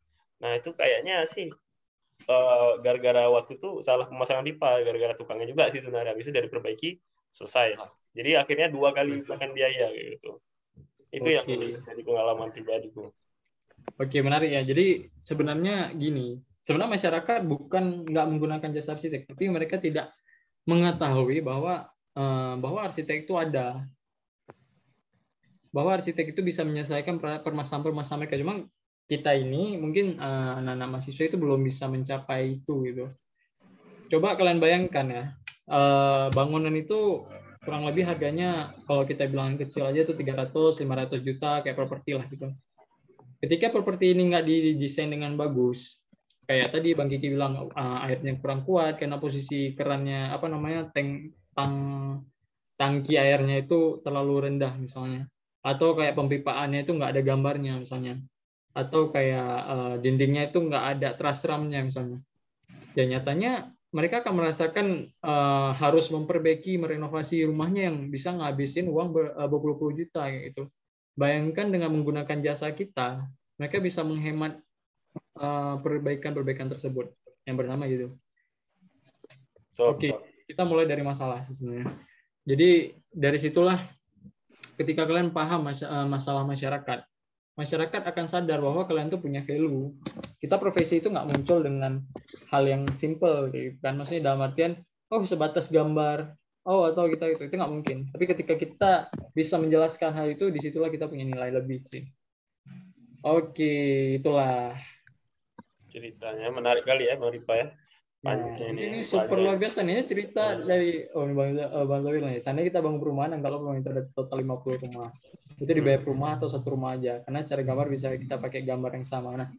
Nah itu kayaknya sih gara-gara waktu itu salah pemasangan pipa, gara-gara tukangnya juga sih sebenarnya. Habis itu dari perbaiki selesai. Jadi akhirnya 2 kali makan biaya gitu. Itu yang jadi pengalaman pribadiku. Oke, menarik ya. Jadi sebenarnya gini, sebenarnya masyarakat bukan nggak menggunakan jasa arsitek, tapi mereka tidak mengetahui bahwa arsitek itu ada, bahwa arsitek itu bisa menyelesaikan permasalahan mereka. Cuma kita ini mungkin anak-anak mahasiswa itu belum bisa mencapai itu gitu. Coba kalian bayangkan ya, bangunan itu kurang lebih harganya kalau kita bilang kecil aja tuh 300-500 juta kayak properti lah gitu. Ketika properti ini nggak didesain dengan bagus, kayak tadi Bang Kiki bilang airnya kurang kuat karena posisi kerannya tangki airnya itu terlalu rendah misalnya, atau kayak pempipaannya itu nggak ada gambarnya misalnya, atau kayak dindingnya itu nggak ada truss ramnya misalnya. Dan nyatanya mereka akan merasakan harus memperbaiki, merenovasi rumahnya yang bisa ngabisin uang berpuluh-puluh juta gitu. Bayangkan dengan menggunakan jasa kita, mereka bisa menghemat perbaikan tersebut yang pertama gitu. Oke, kita mulai dari masalah sebenarnya. Jadi dari situlah ketika kalian paham masalah masyarakat akan sadar bahwa kalian tuh punya value. Kita profesi itu nggak muncul dengan hal yang simple gitu kan. Maksudnya dalam artian sebatas gambar, atau kita itu nggak mungkin. Tapi ketika kita bisa menjelaskan hal itu, disitulah kita punya nilai lebih sih. Oke, itulah ceritanya. Menarik kali ya, Bang Ripa ya. Ini super luar biasa nih cerita dari Bang Zawil nih. Sana kita bangun perumahan, kalau perumahan itu ada total 50 rumah. Itu dibayar rumah atau satu rumah aja. Karena secara gambar bisa kita pakai gambar yang sama. Nah,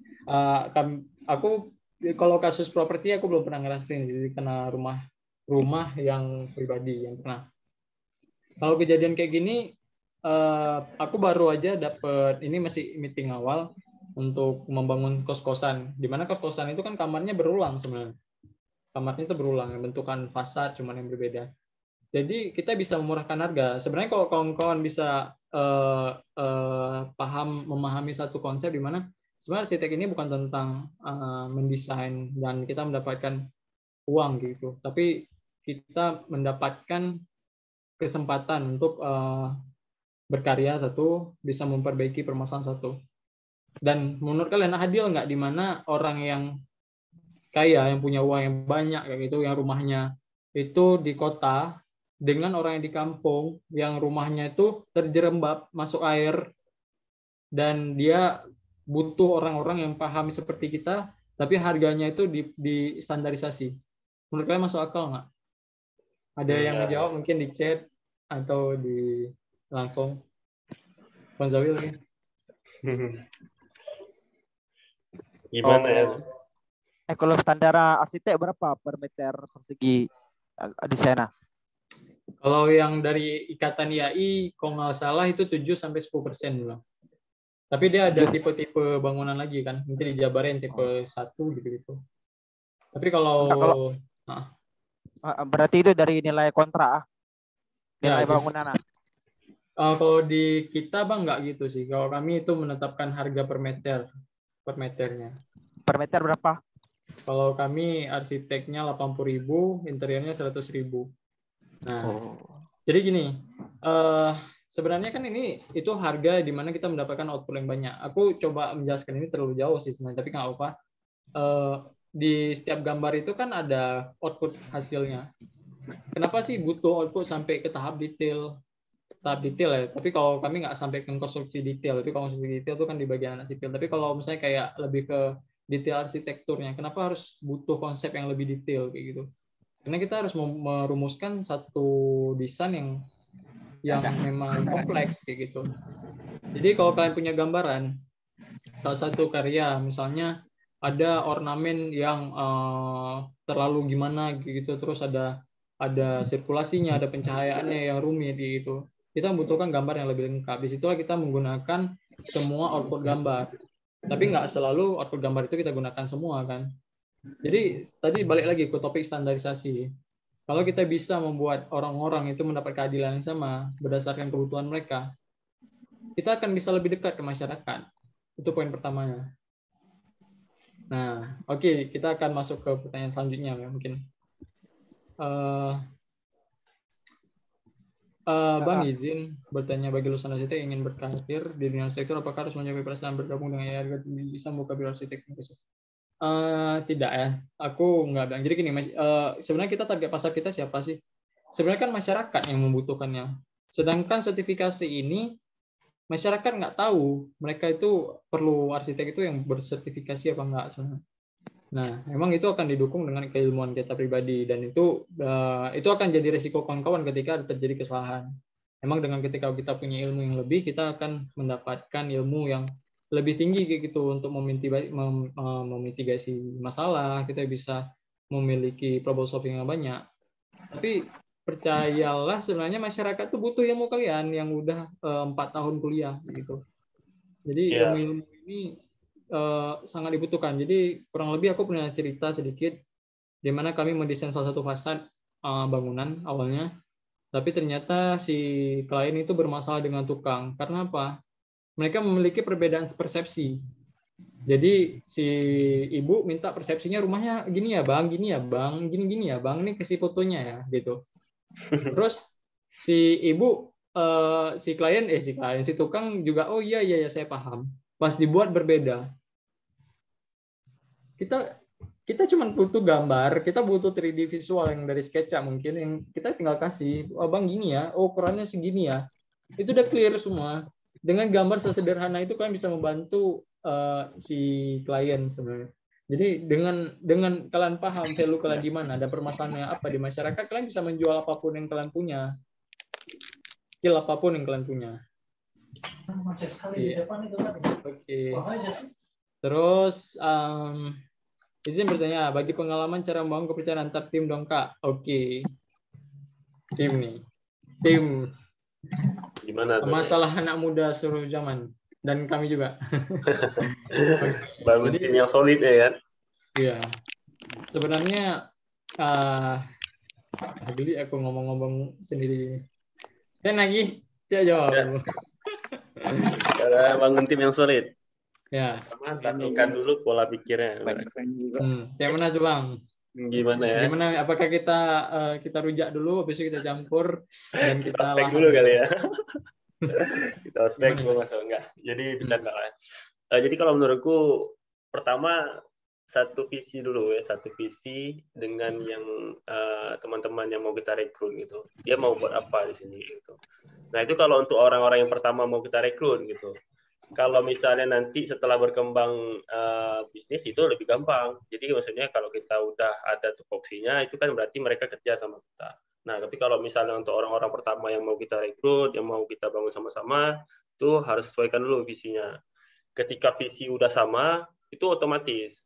aku kalau kasus properti aku belum pernah ngerasain jadi kena rumah yang pribadi yang pernah. Kalau kejadian kayak gini, aku baru aja dapet, ini masih meeting awal untuk membangun kos-kosan. Di mana kos-kosan itu kan kamarnya berulang sebenarnya. Kamarnya itu berulang, bentukan fasad cuman yang berbeda. Jadi kita bisa memurahkan harga. Sebenarnya kalau kawan-kawan bisa memahami satu konsep di mana sebenarnya arsitek ini bukan tentang mendesain dan kita mendapatkan uang gitu, tapi kita mendapatkan kesempatan untuk berkarya satu, bisa memperbaiki permasalahan satu. Dan menurut kalian adil nggak di mana orang yang kaya, yang punya uang yang banyak kayak gitu, yang rumahnya itu di kota, dengan orang yang di kampung, yang rumahnya itu terjerembab, masuk air, dan dia butuh orang-orang yang paham seperti kita, tapi harganya itu di standarisasi. Menurut kalian masuk akal nggak? Ada yang menjawab mungkin di chat atau di langsung. Bang Zawil nih. Gimana ya? Kalau standar arsitek berapa per meter persegi di sana? Kalau yang dari Ikatan IAI, kalau nggak salah itu 7-10% lah. Tapi dia ada tipe-tipe bangunan lagi kan. Nanti dijabarin tipe 1 gitu-gitu. Tapi kalau berarti itu dari nilai kontra, nilai ya, bangunan. Kalau di kita Bang nggak gitu sih. Kalau kami itu menetapkan harga per meternya. Per meter berapa? Kalau kami arsiteknya 80.000, interiornya 100.000. Nah, jadi gini, sebenarnya kan itu harga di mana kita mendapatkan output yang banyak. Aku coba menjelaskan ini terlalu jauh sih sebenarnya, tapi nggak apa-apa. Di setiap gambar itu kan ada output hasilnya. Kenapa sih butuh output sampai ke tahap detail ya? Tapi kalau kami nggak sampai ke konstruksi detail, tapi konstruksi detail itu kan di bagian anak sipil. Tapi kalau misalnya kayak lebih ke detail arsitekturnya, kenapa harus butuh konsep yang lebih detail kayak gitu? Karena kita harus merumuskan satu desain yang memang kompleks kayak gitu. Jadi kalau kalian punya gambaran, salah satu karya misalnya ada ornamen yang terlalu gimana gitu, terus ada sirkulasinya, ada pencahayaannya yang rumit gitu. Kita membutuhkan gambar yang lebih lengkap. Di situlah kita menggunakan semua output gambar. Tapi nggak selalu output gambar itu kita gunakan semua kan. Jadi tadi balik lagi ke topik standarisasi. Kalau kita bisa membuat orang-orang itu mendapat keadilan yang sama berdasarkan kebutuhan mereka, kita akan bisa lebih dekat ke masyarakat. Itu poin pertamanya. Nah, oke, kita akan masuk ke pertanyaan selanjutnya ya, mungkin. Bang izin bertanya, bagi lulusan arsitek ingin berkarir di dunia arsitektur, apakah harus mencapai perasaan bergabung dengan IAIN bisa membuka biro arsitek? Tidak ya, aku nggak bilang. Jadi gini, sebenarnya kita target pasar kita siapa sih? Sebenarnya kan masyarakat yang membutuhkannya. Sedangkan sertifikasi ini masyarakat nggak tahu mereka itu perlu arsitek itu yang bersertifikasi apa enggak sebenarnya. Nah, memang itu akan didukung dengan keilmuan kita pribadi, dan itu akan jadi risiko kawan-kawan ketika terjadi kesalahan. Memang dengan ketika kita punya ilmu yang lebih, kita akan mendapatkan ilmu yang lebih tinggi kayak gitu untuk memitigasi masalah. Kita bisa memiliki problem solving yang banyak. Tapi percayalah, sebenarnya masyarakat tuh butuh ilmu kalian yang udah 4 tahun kuliah gitu. Jadi ilmu ini sangat dibutuhkan. Jadi kurang lebih aku punya cerita sedikit di mana kami mendesain salah satu fasad bangunan awalnya, tapi ternyata si klien itu bermasalah dengan tukang. Karena apa? Mereka memiliki perbedaan persepsi. Jadi si ibu minta persepsinya rumahnya gini ya bang, gini ya bang, gini ya bang, ini kasih fotonya ya gitu. Terus si ibu, si tukang juga, oh iya saya paham. Pas dibuat berbeda. Kita cuma butuh gambar, kita butuh 3D visual yang dari sketsa mungkin, yang kita tinggal kasih, oh bang gini ya, oh ukurannya segini ya. Itu udah clear semua. Dengan gambar sesederhana itu kalian bisa membantu si klien sebenarnya. Jadi dengan kalian paham value kalian di mana, ada permasalahannya apa di masyarakat, kalian bisa menjual apapun yang kalian punya. Skill apapun yang kalian punya. Oke. Terus izin bertanya, bagi pengalaman cara membangun kepercayaan antar tim dong Kak. Oke. Tim. Gimana tuh? Masalah anak muda seluruh zaman, dan kami juga. Bangun tim yang solid ya kan? Iya. Sebenarnya jadi aku ngomong-ngomong sendiri. Dan lagi, jawab. Cara bangun tim yang solid. Ya. Sama satukan dulu pola pikirnya. Yang mana tuh Bang? Gimana ya? Gimana? Apakah kita rujak dulu, habis itu kita campur dan kita ospek dulu kali ya? Kita ospek dulu masuk enggak? Jadi bercanda lah. Jadi kalau menurutku pertama satu visi dulu ya, satu visi dengan yang teman-teman yang mau kita rekrut gitu. Dia mau buat apa di sini gitu. Nah itu kalau untuk orang-orang yang pertama mau kita rekrut gitu. Kalau misalnya nanti setelah berkembang bisnis itu lebih gampang. Jadi maksudnya kalau kita udah ada tupoksinya itu kan berarti mereka kerja sama kita. Nah tapi kalau misalnya untuk orang-orang pertama yang mau kita rekrut, yang mau kita bangun sama-sama, itu harus sesuaikan dulu visinya. Ketika visi udah sama, itu otomatis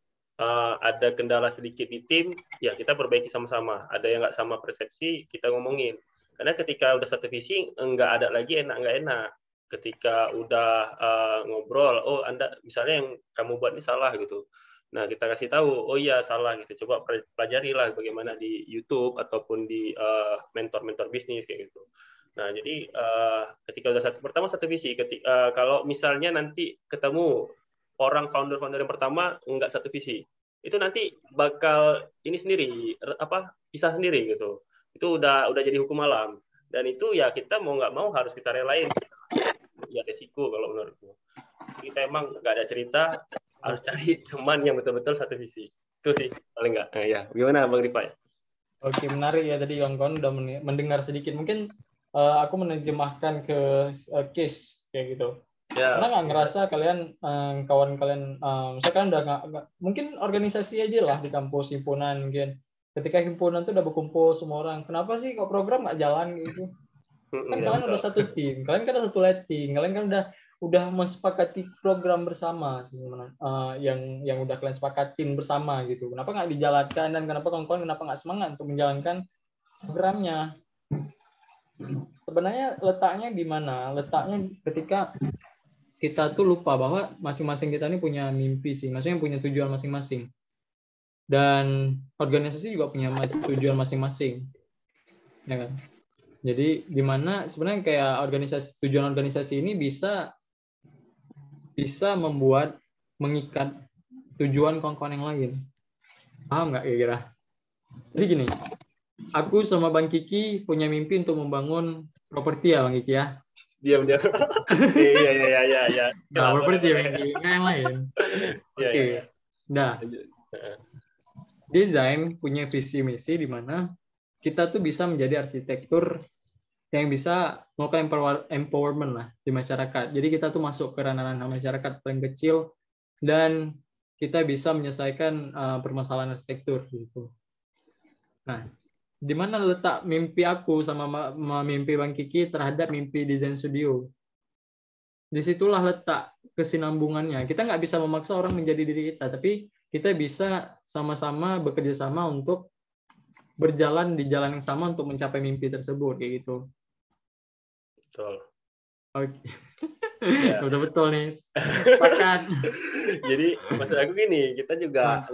ada kendala sedikit di tim, ya kita perbaiki sama-sama. Ada yang nggak sama persepsi, kita ngomongin. Karena ketika udah satu visi, nggak ada lagi enak nggak enak. ketika udah ngobrol, oh Anda misalnya yang kamu buat ini salah gitu. Nah, kita kasih tahu, oh iya salah gitu. Coba pelajarilah bagaimana di YouTube ataupun di mentor-mentor bisnis kayak gitu. Nah, jadi ketika udah pertama satu visi, kalau misalnya nanti ketemu orang founder-founder yang pertama nggak satu visi, itu nanti bakal ini sendiri pisah sendiri gitu. Itu udah jadi hukum alam. Dan itu ya kita mau nggak mau harus kita relain. Ya resiko kalau menurutku. Kita emang nggak ada cerita, harus cari teman yang betul-betul satu visi. Itu sih paling nggak. Nah, ya, gimana Bang Rifai? Oke, menarik ya tadi kawan-kawan udah mendengar sedikit. Mungkin aku menerjemahkan ke case kayak gitu. Ya. Karena nggak ngerasa kalian kawan kalian misalkan udah nggak mungkin organisasi aja lah di kampus himpunan mungkin. Ketika himpunan tuh udah berkumpul semua orang, kenapa sih kok program nggak jalan gitu? Kan kalian udah satu tim, kalian kan udah satu letting, kalian kan udah mensepakati program bersama yang udah kalian sepakatin bersama gitu. Kenapa nggak dijalankan dan kenapa kawan-kawan nggak semangat untuk menjalankan programnya? Sebenarnya letaknya di mana? Letaknya ketika kita tuh lupa bahwa masing-masing kita ini punya mimpi sih, maksudnya punya tujuan masing-masing. Dan organisasi juga punya tujuan masing-masing. Ya kan? Jadi di mana sebenarnya kayak tujuan organisasi ini bisa mengikat tujuan kawan-kawan yang lain. Paham nggak kira-kira? Jadi gini, aku sama Bang Kiki punya mimpi untuk membangun properti ya Bang Kiki ya. Diam. Iya. Nah, properti yang lain. Oke. Nah, desain punya visi misi di mana kita tuh bisa menjadi arsitektur yang bisa melakukan empowerment lah di masyarakat. Jadi kita tuh masuk ke ranah-ranah masyarakat paling kecil dan kita bisa menyelesaikan permasalahan arsitektur gitu. Nah, di mana letak mimpi aku sama mimpi Bang Kiki terhadap mimpi desain studio? Disitulah letak kesinambungannya. Kita nggak bisa memaksa orang menjadi diri kita, tapi kita bisa sama-sama bekerja sama untuk berjalan di jalan yang sama untuk mencapai mimpi tersebut kayak gitu. Betul. Oke. Ya. Udah betul nih. Sepakat. Jadi maksud aku gini, kita juga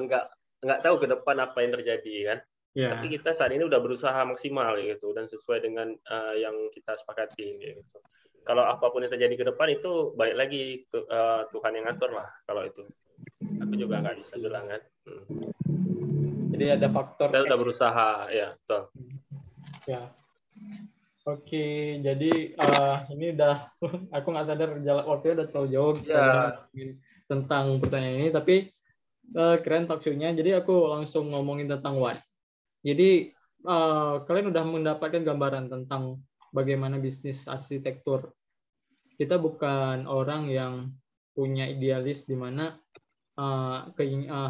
nggak tahu ke depan apa yang terjadi kan. Yeah. Tapi kita saat ini udah berusaha maksimal gitu dan sesuai dengan yang kita sepakati gitu. Kalau apapun yang terjadi ke depan itu balik lagi Tuhan yang ngatur lah kalau itu. Aku juga nggak bisa bilang kan. Jadi ada faktor. Kita udah berusaha, ya betul. Ya. Oke, jadi ini udah aku nggak sadar waktunya udah terlalu jauh tentang pertanyaan ini, tapi keren talk show-nya. Jadi aku langsung ngomongin tentang what. Jadi kalian udah mendapatkan gambaran tentang bagaimana bisnis arsitektur. Kita bukan orang yang punya idealis di mana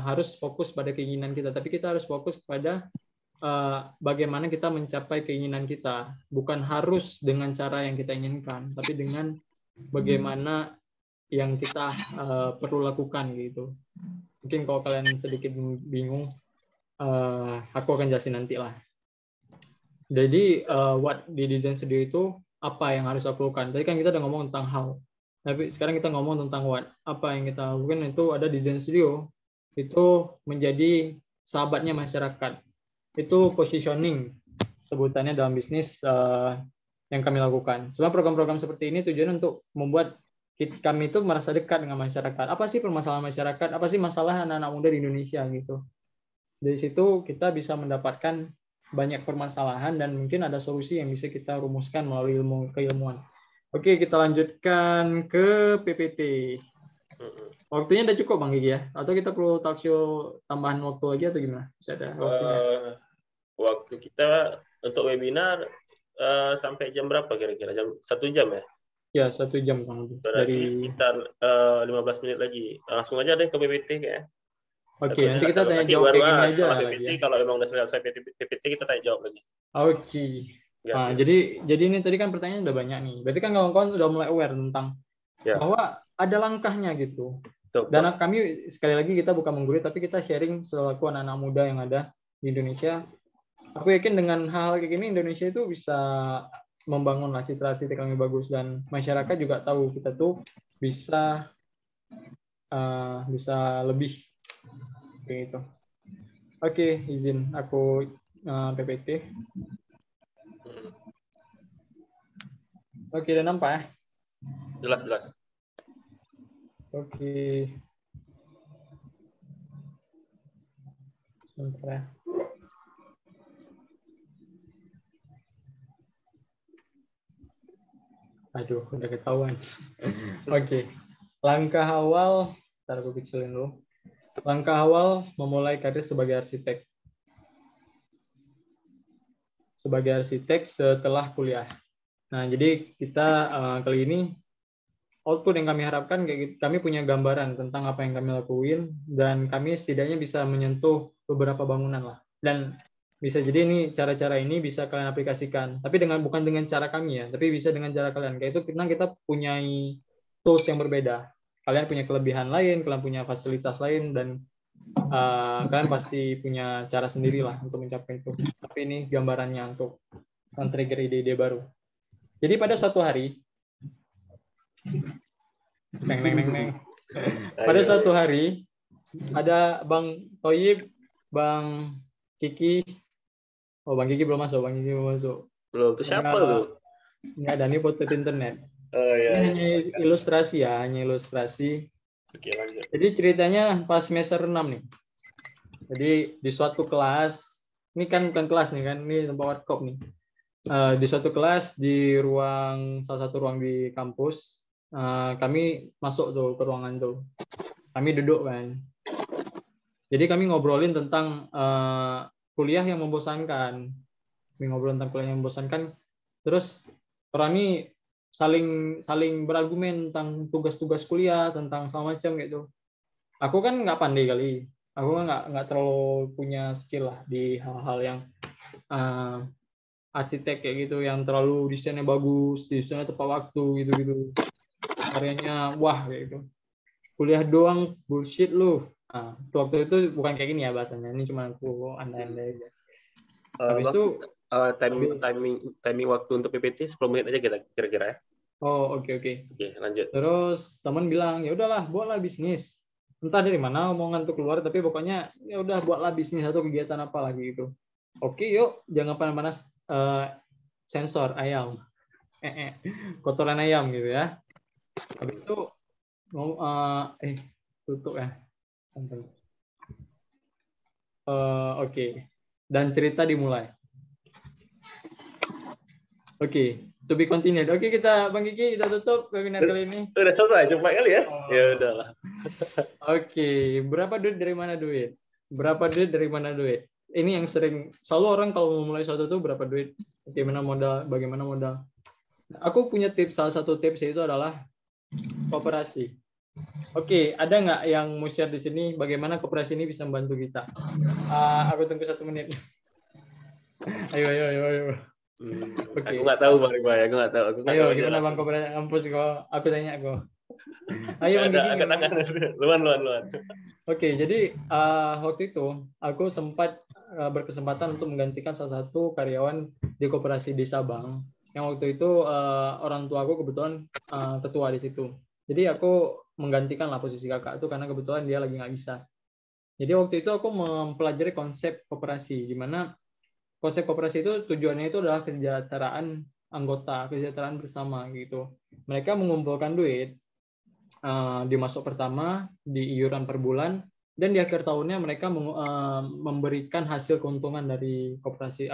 harus fokus pada keinginan kita, tapi kita harus fokus pada bagaimana kita mencapai keinginan kita, bukan harus dengan cara yang kita inginkan, tapi dengan bagaimana yang kita perlu lakukan gitu. Mungkin kalau kalian sedikit bingung, aku akan jelasin nanti lah. Jadi what di design studio itu apa yang harus aku lakukan? Tadi kan kita udah ngomong tentang how. Tapi sekarang kita ngomong tentang what. Apa yang kita lakukan itu ada design studio. Itu menjadi sahabatnya masyarakat. Itu positioning sebutannya dalam bisnis yang kami lakukan. Sebab program-program seperti ini tujuan untuk membuat kami itu merasa dekat dengan masyarakat. Apa sih permasalahan masyarakat? Apa sih masalah anak-anak muda di Indonesia gitu. Dari situ kita bisa mendapatkan banyak permasalahan dan mungkin ada solusi yang bisa kita rumuskan melalui keilmuan. Oke, kita lanjutkan ke PPT. Waktunya udah cukup Bang Gigi ya? Atau kita perlu talk show tambahan waktu lagi atau gimana? Bisa ada waktunya? Waktu kita untuk webinar sampai jam berapa kira-kira? Jam 1 jam ya? Ya, 1 jam Bang. Berarti sekitar 15 menit lagi. Langsung aja deh ke PPT kayaknya. Oke, nanti kita tanya jawab kayak gini aja. PPT, kalau memang udah selesai PPT kita tanya jawab lagi. Oke. Nah, jadi ini tadi kan pertanyaan udah banyak nih. Berarti kan kawan-kawan sudah mulai aware tentang bahwa ada langkahnya gitu. Dan kami sekali lagi kita bukan menggurui, tapi kita sharing selaku anak-anak muda yang ada di Indonesia. Aku yakin dengan hal-hal kayak gini Indonesia itu bisa membangun citra arsitek yang bagus, dan masyarakat juga tahu kita tuh bisa lebih kayak gitu. Oke, izin aku PPT. Oke, udah nampak ya? Jelas. Oke. Sebentar ya. Aduh, udah ketahuan. Oke. Langkah awal, ntar aku kecilin dulu. Langkah awal memulai karir sebagai arsitek. Sebagai arsitek setelah kuliah. Nah, jadi kita kali ini output yang kami harapkan, kami punya gambaran tentang apa yang kami lakuin, dan kami setidaknya bisa menyentuh beberapa bangunan lah. Dan bisa jadi ini cara-cara ini bisa kalian aplikasikan, tapi bukan dengan cara kami ya, tapi bisa dengan cara kalian. Kayak itu kita punya tools yang berbeda. Kalian punya kelebihan lain, kalian punya fasilitas lain, dan kalian pasti punya cara sendiri lah untuk mencapai itu. Tapi ini gambarannya untuk men-trigger ide-ide baru. Jadi pada suatu hari, pada suatu hari ada Bang Toyib, Bang Kiki. Oh, Bang Kiki belum masuk. Belum, itu siapa tuh? Nggak ada, ini foto di internet. Oh iya. Ini hanya ilustrasi ya, hanya ilustrasi. Oke, lanjut. Jadi ceritanya pas semester 6 nih. Jadi di suatu kelas, ini kan bukan kelas nih kan, ini tempat workshop nih. Di suatu kelas di salah satu ruang di kampus, kami masuk tuh ke ruangan tuh. Kami duduk kan. Jadi kami ngobrolin tentang kuliah yang membosankan. Terus orang ini saling berargumen tentang tugas-tugas kuliah, tentang segala macam gitu. Aku kan nggak pandai kali. Aku kan nggak terlalu punya skill lah di hal-hal yang arsitek kayak gitu, yang terlalu desainnya bagus, desainnya tepat waktu gitu-gitu. Karyanya wah kayak gitu. Kuliah doang bullshit lu. Nah, waktu itu bukan kayak gini ya bahasanya. Ini cuma aku andai-andai aja. Habis itu timing waktu untuk PPT 10 menit aja kita kira-kira ya. Oh, oke. Oke, lanjut. Terus teman bilang, "Ya udahlah, buatlah bisnis." Entah dari mana omongan tuh keluar, tapi pokoknya ya udah buatlah bisnis atau kegiatan apa lagi gitu. Oke, yuk, jangan panas-panas sensor ayam. Kotoran ayam gitu ya. Habis itu tutup ya. Oke. Dan cerita dimulai. Oke, to be continued. Oke, Bang Kiki, kita tutup webinar kali ini. Udah selesai, cepat kali ya. Ya udahlah. Oke, berapa duit dari mana duit? Ini yang selalu orang kalau memulai suatu itu berapa duit? Bagaimana modal? Aku punya tips, salah satu tips itu adalah kooperasi. Oke, ada nggak yang mau share di sini bagaimana kooperasi ini bisa membantu kita? Aku tunggu 1 menit. Ayo. Okay. Aku nggak tahu Bang Iqbal, aku nggak tahu. Ayo, gimana Bang kooperasi kampus kok? Aku tanya kok. Ayo Bang Kiki. Angkat tangan. Luan. Oke, jadi waktu itu aku sempat berkesempatan untuk menggantikan salah satu karyawan di koperasi di Sabang. Yang waktu itu orang tua aku kebetulan ketua di situ. Jadi aku menggantikan lah posisi kakak itu karena kebetulan dia lagi nggak bisa. Jadi waktu itu aku mempelajari konsep koperasi, di mana konsep koperasi itu tujuannya itu adalah kesejahteraan anggota, kesejahteraan bersama gitu. Mereka mengumpulkan duit di masuk pertama, di iuran per bulan, dan di akhir tahunnya mereka memberikan hasil keuntungan dari koperasi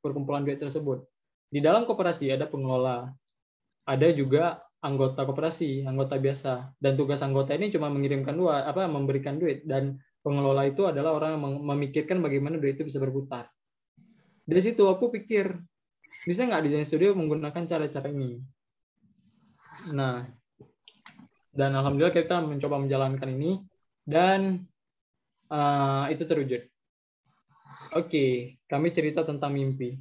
perkumpulan duit tersebut. Di dalam koperasi ada pengelola, ada juga anggota koperasi, anggota biasa, dan tugas anggota ini cuma memberikan duit, dan pengelola itu adalah orang yang memikirkan bagaimana duit itu bisa berputar. Dari situ aku pikir, bisa nggak desain studio menggunakan cara-cara ini? Nah, dan alhamdulillah kita mencoba menjalankan ini, dan itu terwujud. Oke, kami cerita tentang mimpi.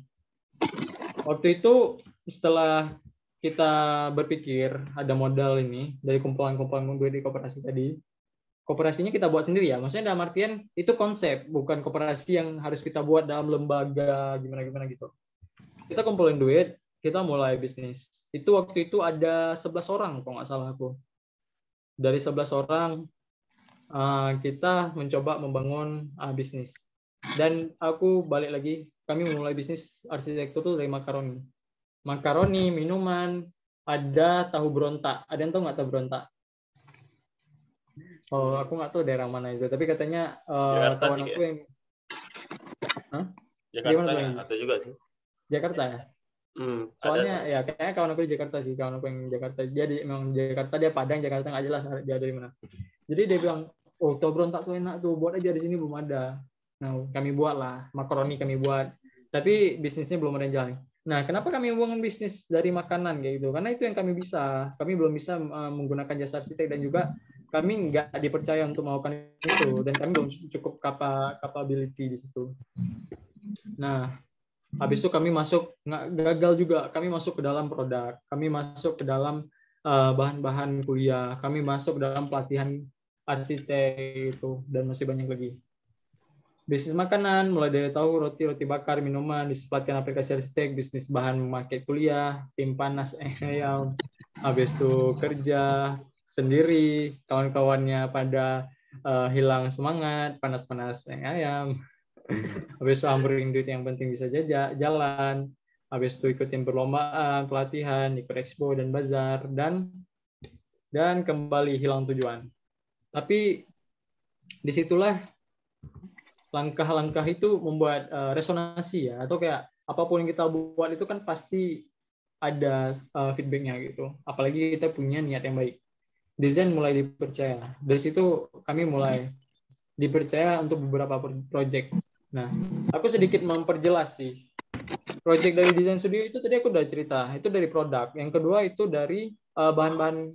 Waktu itu setelah kita berpikir ada modal ini dari kumpulan-kumpulan duit di koperasi tadi, koperasinya kita buat sendiri ya. Maksudnya dalam artian itu konsep, bukan koperasi yang harus kita buat dalam lembaga gimana gitu. Kita kumpulin duit, kita mulai bisnis. Itu waktu itu ada 11 orang kalau nggak salah aku. Dari 11 orang kita mencoba membangun bisnis. Dan aku balik lagi, kami memulai bisnis arsitektur itu dari makaroni. Makaroni, minuman, ada tahu berontak. Ada yang tahu nggak tahu berontak? Oh, aku nggak tahu daerah mana itu. Tapi katanya kawan aku yang Jakarta ya, atau juga sih? Jakarta ya. Soalnya ya kayaknya kawan aku di Jakarta sih, kawan aku yang Jakarta. Dia memang Jakarta, dia Padang, Jakarta nggak jelas dia dari mana. Jadi dia bilang, oh tahu berontak tuh enak tuh, buat aja di sini belum ada. Nah kami buat lah, makaroni kami buat. Tapi bisnisnya belum ada yang jalan. Nah, kenapa kami membangun bisnis dari makanan kayak gitu? Karena itu yang kami bisa. Kami belum bisa menggunakan jasa arsitek dan juga kami nggak dipercaya untuk melakukan itu dan kami belum cukup capability di situ. Nah, habis itu kami masuk, nggak gagal juga. Kami masuk ke dalam produk, kami masuk ke dalam bahan-bahan kuliah, kami masuk ke dalam pelatihan arsitek itu dan masih banyak lagi. Bisnis makanan, mulai dari tahu, roti bakar, minuman, pelatihan aplikasi arsitek, bisnis bahan memakai kuliah, tim panas ayam, habis itu kerja sendiri, kawan-kawannya pada hilang semangat, panas-panas ayam, habis itu hampering duit yang penting bisa jalan, habis itu ikutin perlombaan, pelatihan, ikut expo dan bazar, dan kembali hilang tujuan. Tapi disitulah langkah-langkah itu membuat resonansi ya, atau kayak apapun yang kita buat itu kan pasti ada feedbacknya gitu. Apalagi kita punya niat yang baik. Desain mulai dipercaya. Dari situ kami mulai dipercaya untuk beberapa project. Nah, aku sedikit memperjelas sih. Project dari desain studio itu tadi aku udah cerita. Itu dari produk. Yang kedua itu dari bahan-bahan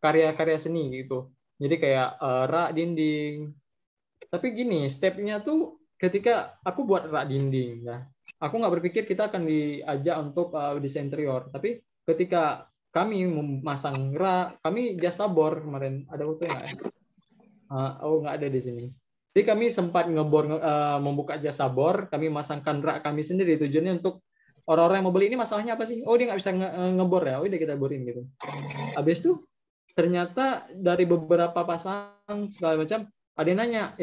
karya-karya seni gitu. Jadi kayak rak dinding. Tapi gini, step-nya tuh ketika aku buat rak dinding, ya, aku nggak berpikir kita akan diajak untuk desain interior. Tapi ketika kami memasang rak, kami jasa bor kemarin, ada foto nggak? Oh nggak ada di sini. Jadi kami sempat membuka jasa bor, kami masangkan rak kami sendiri. Tujuannya untuk orang-orang yang mau beli ini masalahnya apa sih? Oh dia nggak bisa ngebor ya, oh udah kita borin gitu. Habis itu ternyata dari beberapa pasang segala macam. Ada yang nanya,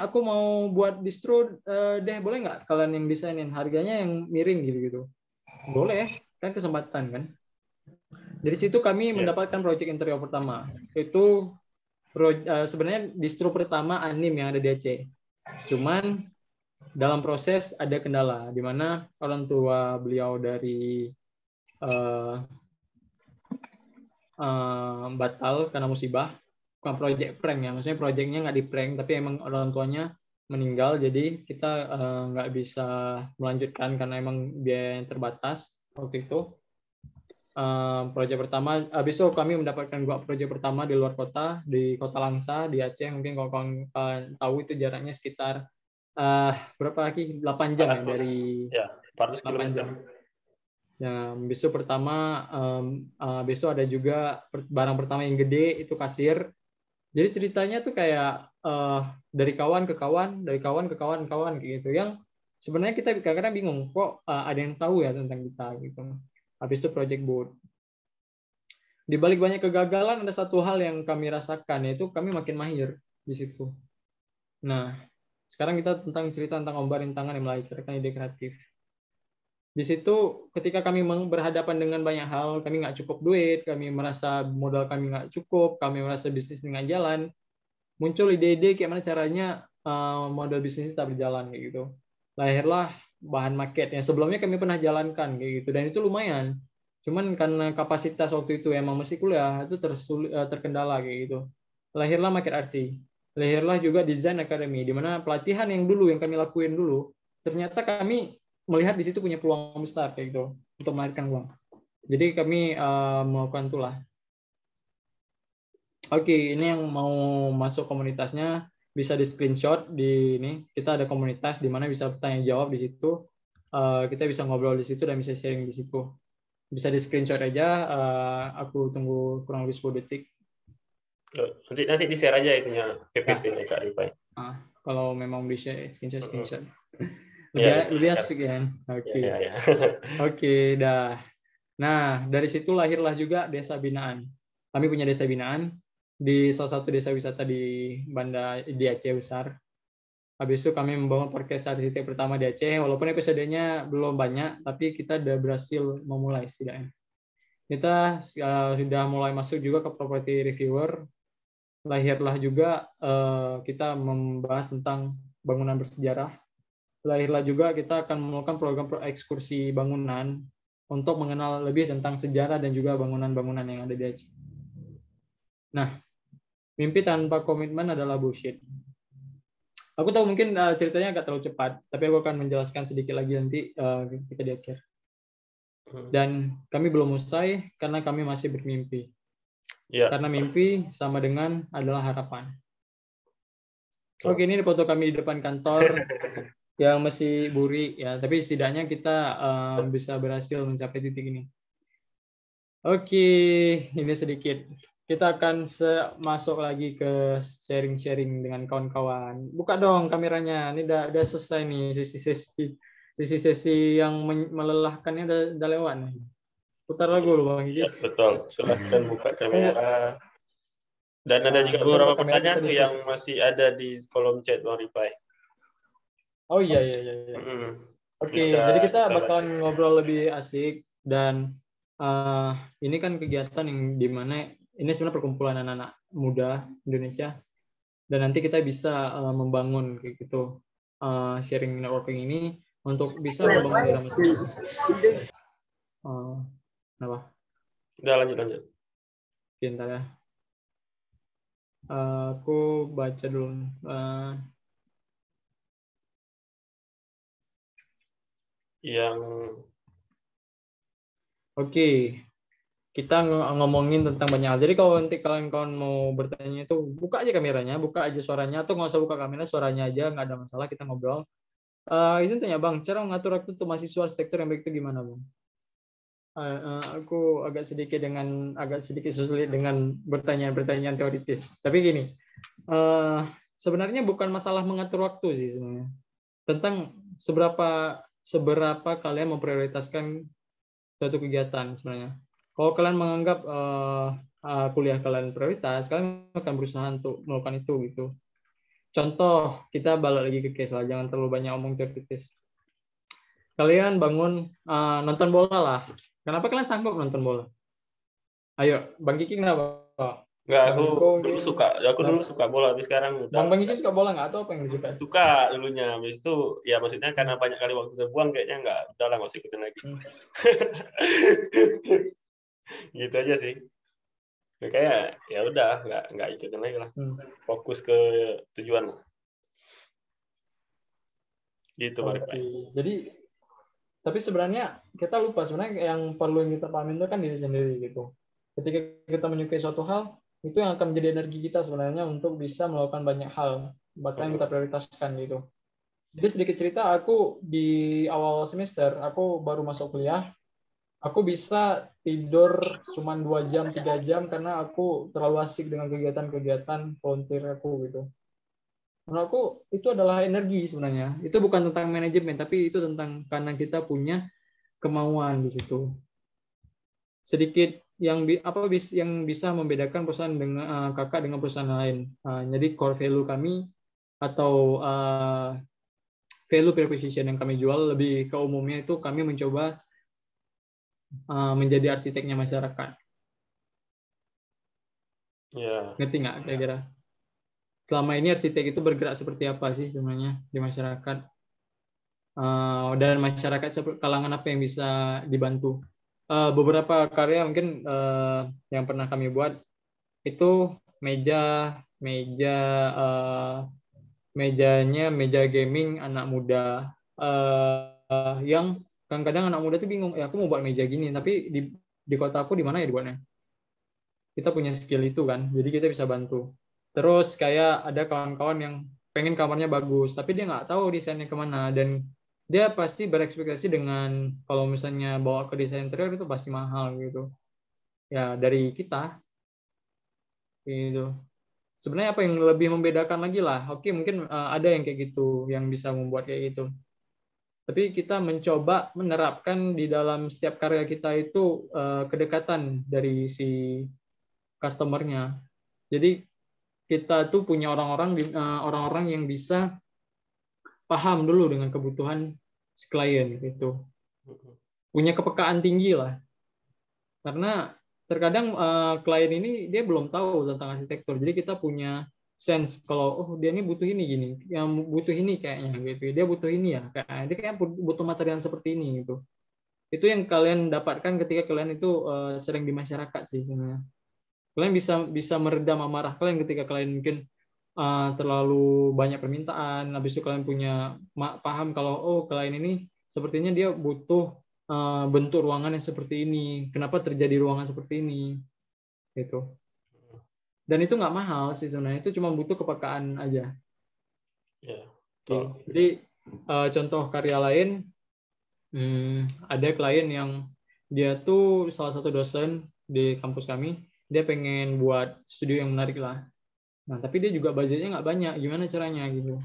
aku mau buat distro deh, boleh nggak kalian yang desainin? Harganya yang miring gitu-gitu. Boleh, kan kesempatan kan. Dari situ kami mendapatkan proyek interior pertama. Itu sebenarnya distro pertama Anim yang ada di Aceh. Cuman dalam proses ada kendala, di mana orang tua beliau dari batal karena musibah. Bukan project prank ya, maksudnya projectnya nggak di prank, tapi emang orang tuanya meninggal, jadi kita nggak bisa melanjutkan karena emang biaya yang terbatas waktu itu. Project pertama, habis itu kami mendapatkan project pertama di luar kota, di Kota Langsa, di Aceh. Mungkin kalau kalian tahu itu jaraknya sekitar berapa lagi? 8 jam 400, ya dari 8 jam. Ya, habis itu pertama, habis itu ada juga barang pertama yang gede, itu kasir. Jadi ceritanya tuh kayak dari kawan ke kawan, dari kawan ke kawan gitu. Yang sebenarnya kita kadang-kadang bingung, kok ada yang tahu ya tentang kita gitu. Habis itu project board. Di balik banyak kegagalan ada satu hal yang kami rasakan, yaitu kami makin mahir di situ. Nah, sekarang kita cerita tentang ombar rintangan yang melahirkan ide kreatif. Di situ ketika kami berhadapan dengan banyak hal, kami nggak cukup duit, kami merasa modal kami nggak cukup, kami merasa bisnis nggak jalan, muncul ide-ide kayak mana caranya model bisnis tetap berjalan kayak gitu. Lahirlah bahan market yang sebelumnya kami pernah jalankan kayak gitu, dan itu lumayan. Cuman karena kapasitas waktu itu emang masih kuliah, itu terkendala kayak gitu. Lahirlah Market Artsy. Lahirlah juga Design Academy, di mana pelatihan yang kami lakuin dulu, ternyata kami melihat di situ punya peluang besar kayak gitu untuk melahirkan uang. Jadi kami melakukan itulah. Oke, ini yang mau masuk komunitasnya bisa di screenshot di ini. Kita ada komunitas di mana bisa tanya jawab di situ. Kita bisa ngobrol di situ dan bisa sharing di situ. Bisa di screenshot aja. Aku tunggu kurang lebih 10 detik. Nanti di share aja itunya PPT-nya Kak Rifai. Kalau memang bisa screenshot. Lebih asik kan? Oke. Oke, dah. Nah, dari situ lahirlah juga desa binaan. Kami punya desa binaan di salah satu desa wisata di Aceh Besar. Habis itu kami membangun podcast arsitek pertama di Aceh, walaupun episodenya belum banyak, tapi kita sudah berhasil memulai setidaknya. Kita sudah mulai masuk juga ke property reviewer. Lahirlah juga kita membahas tentang bangunan bersejarah. Lahirlah juga kita akan melakukan program ekskursi bangunan untuk mengenal lebih tentang sejarah dan juga bangunan-bangunan yang ada di Aceh. Nah, mimpi tanpa komitmen adalah bullshit. Aku tahu mungkin ceritanya agak terlalu cepat, tapi aku akan menjelaskan sedikit lagi nanti kita di akhir. Dan kami belum usai karena kami masih bermimpi. Karena mimpi sama dengan adalah harapan. Oke, ini foto kami di depan kantor yang masih buri ya, tapi setidaknya kita bisa berhasil mencapai titik ini. Oke, ini sedikit. Kita akan masuk lagi ke sharing-sharing dengan kawan-kawan. Buka dong kameranya. Ini udah selesai nih sesi yang melelahkannya udah lewat nih. Putar lagu loh Bang Gigi. Ya, betul. Silahkan buka kamera. Dan ada juga beberapa pertanyaan tuh yang masih ada di kolom chat Bang Rifai. Oh iya. Oke, jadi kita bakalan ngobrol lebih asik dan ini kan kegiatan yang dimana ini sebenarnya perkumpulan anak-anak muda Indonesia dan nanti kita bisa membangun kayak gitu sharing networking ini untuk bisa membangun dalam kenapa? Udah lanjut. Bentar ya. Aku baca dulu. Oke. Kita ngomongin tentang banyak hal. Jadi kalau nanti kalian mau bertanya itu buka aja kameranya, buka aja suaranya, atau nggak usah buka kamera, suaranya aja, nggak ada masalah, kita ngobrol. Izin tanya Bang, cara mengatur waktu untuk mahasiswa arsitektur yang baik itu gimana Bang? Aku agak sedikit sulit dengan pertanyaan teoritis. Tapi gini, sebenarnya bukan masalah mengatur waktu sih sebenarnya. Tentang seberapa kalian memprioritaskan suatu kegiatan sebenarnya. Kalau kalian menganggap kuliah kalian prioritas, kalian akan berusaha untuk melakukan itu gitu. Contoh, kita balik lagi ke case lah, jangan terlalu banyak omong teoritis. Kalian bangun nonton bola lah. Kenapa kalian sanggup nonton bola? Ayo, Bang Kiki kenapa? Enggak, aku dulu suka bola, tapi sekarang udah. Bang Kiki suka bola nggak atau apa yang disuka? Suka dulunya, habis itu ya maksudnya karena banyak kali waktu terbuang kayaknya nggak usah ikutin lagi. Gitu aja sih. Kayak ya udah nggak ikutin lagi lah. Fokus ke tujuan. Gitu Pak. Jadi tapi sebenarnya kita lupa sebenarnya yang perlu kita pahamin itu kan diri sendiri gitu. Ketika kita menyukai suatu hal, itu yang akan menjadi energi kita sebenarnya untuk bisa melakukan banyak hal, bahkan yang kita prioritaskan gitu. Jadi sedikit cerita, aku di awal semester, aku baru masuk kuliah, aku bisa tidur cuma 2 jam, 3 jam karena aku terlalu asik dengan kegiatan-kegiatan volunteer aku gitu. Menurut aku itu adalah energi sebenarnya. Itu bukan tentang manajemen, tapi itu tentang karena kita punya kemauan di situ. Sedikit yang bisa membedakan perusahaan dengan kakak dengan perusahaan lain. Jadi core value kami atau value proposition yang kami jual lebih ke umumnya itu kami mencoba menjadi arsiteknya masyarakat. Ngerti nggak kira-kira? Selama ini arsitek itu bergerak seperti apa sih sebenarnya di masyarakat? Dan masyarakat kalangan apa yang bisa dibantu? Beberapa karya mungkin yang pernah kami buat itu meja gaming anak muda yang kadang-kadang anak muda tuh bingung, ya aku mau buat meja gini, tapi di kota aku di mana ya dibuatnya? Kita punya skill itu kan, jadi kita bisa bantu. Terus kayak ada kawan-kawan yang pengen kamarnya bagus, tapi dia nggak tahu desainnya kemana, dan dia pasti berekspektasi dengan kalau misalnya bawa ke desain interior itu pasti mahal gitu. Ya dari kita gitu. Sebenarnya apa yang lebih membedakan lagi lah? Oke, mungkin ada yang kayak gitu, yang bisa membuat kayak gitu. tapi kita mencoba menerapkan di dalam setiap karya kita itu kedekatan dari si customer-nya. Jadi kita tuh punya orang-orang yang bisa paham dulu dengan kebutuhan si klien gitu. Punya kepekaan tinggi lah. Karena terkadang klien ini dia belum tahu tentang arsitektur. Jadi kita punya sense kalau dia ini butuh ini gini, yang butuh ini kayaknya gitu. Dia butuh ini ya, dia kayak butuh material seperti ini gitu. Itu yang kalian dapatkan ketika kalian itu sering di masyarakat sih sebenarnya. Kalian bisa meredam amarah kalian ketika kalian mungkin terlalu banyak permintaan, habis itu kalian punya paham kalau klien ini sepertinya dia butuh bentuk ruangan yang seperti ini, kenapa terjadi ruangan seperti ini, gitu. Dan itu nggak mahal sih sebenarnya, itu cuma butuh kepekaan aja. Yeah. Jadi contoh karya lain, ada klien yang dia tuh salah satu dosen di kampus kami, dia pengen buat studio yang menarik lah. Nah, tapi dia juga budgetnya nggak banyak, gimana caranya gitu.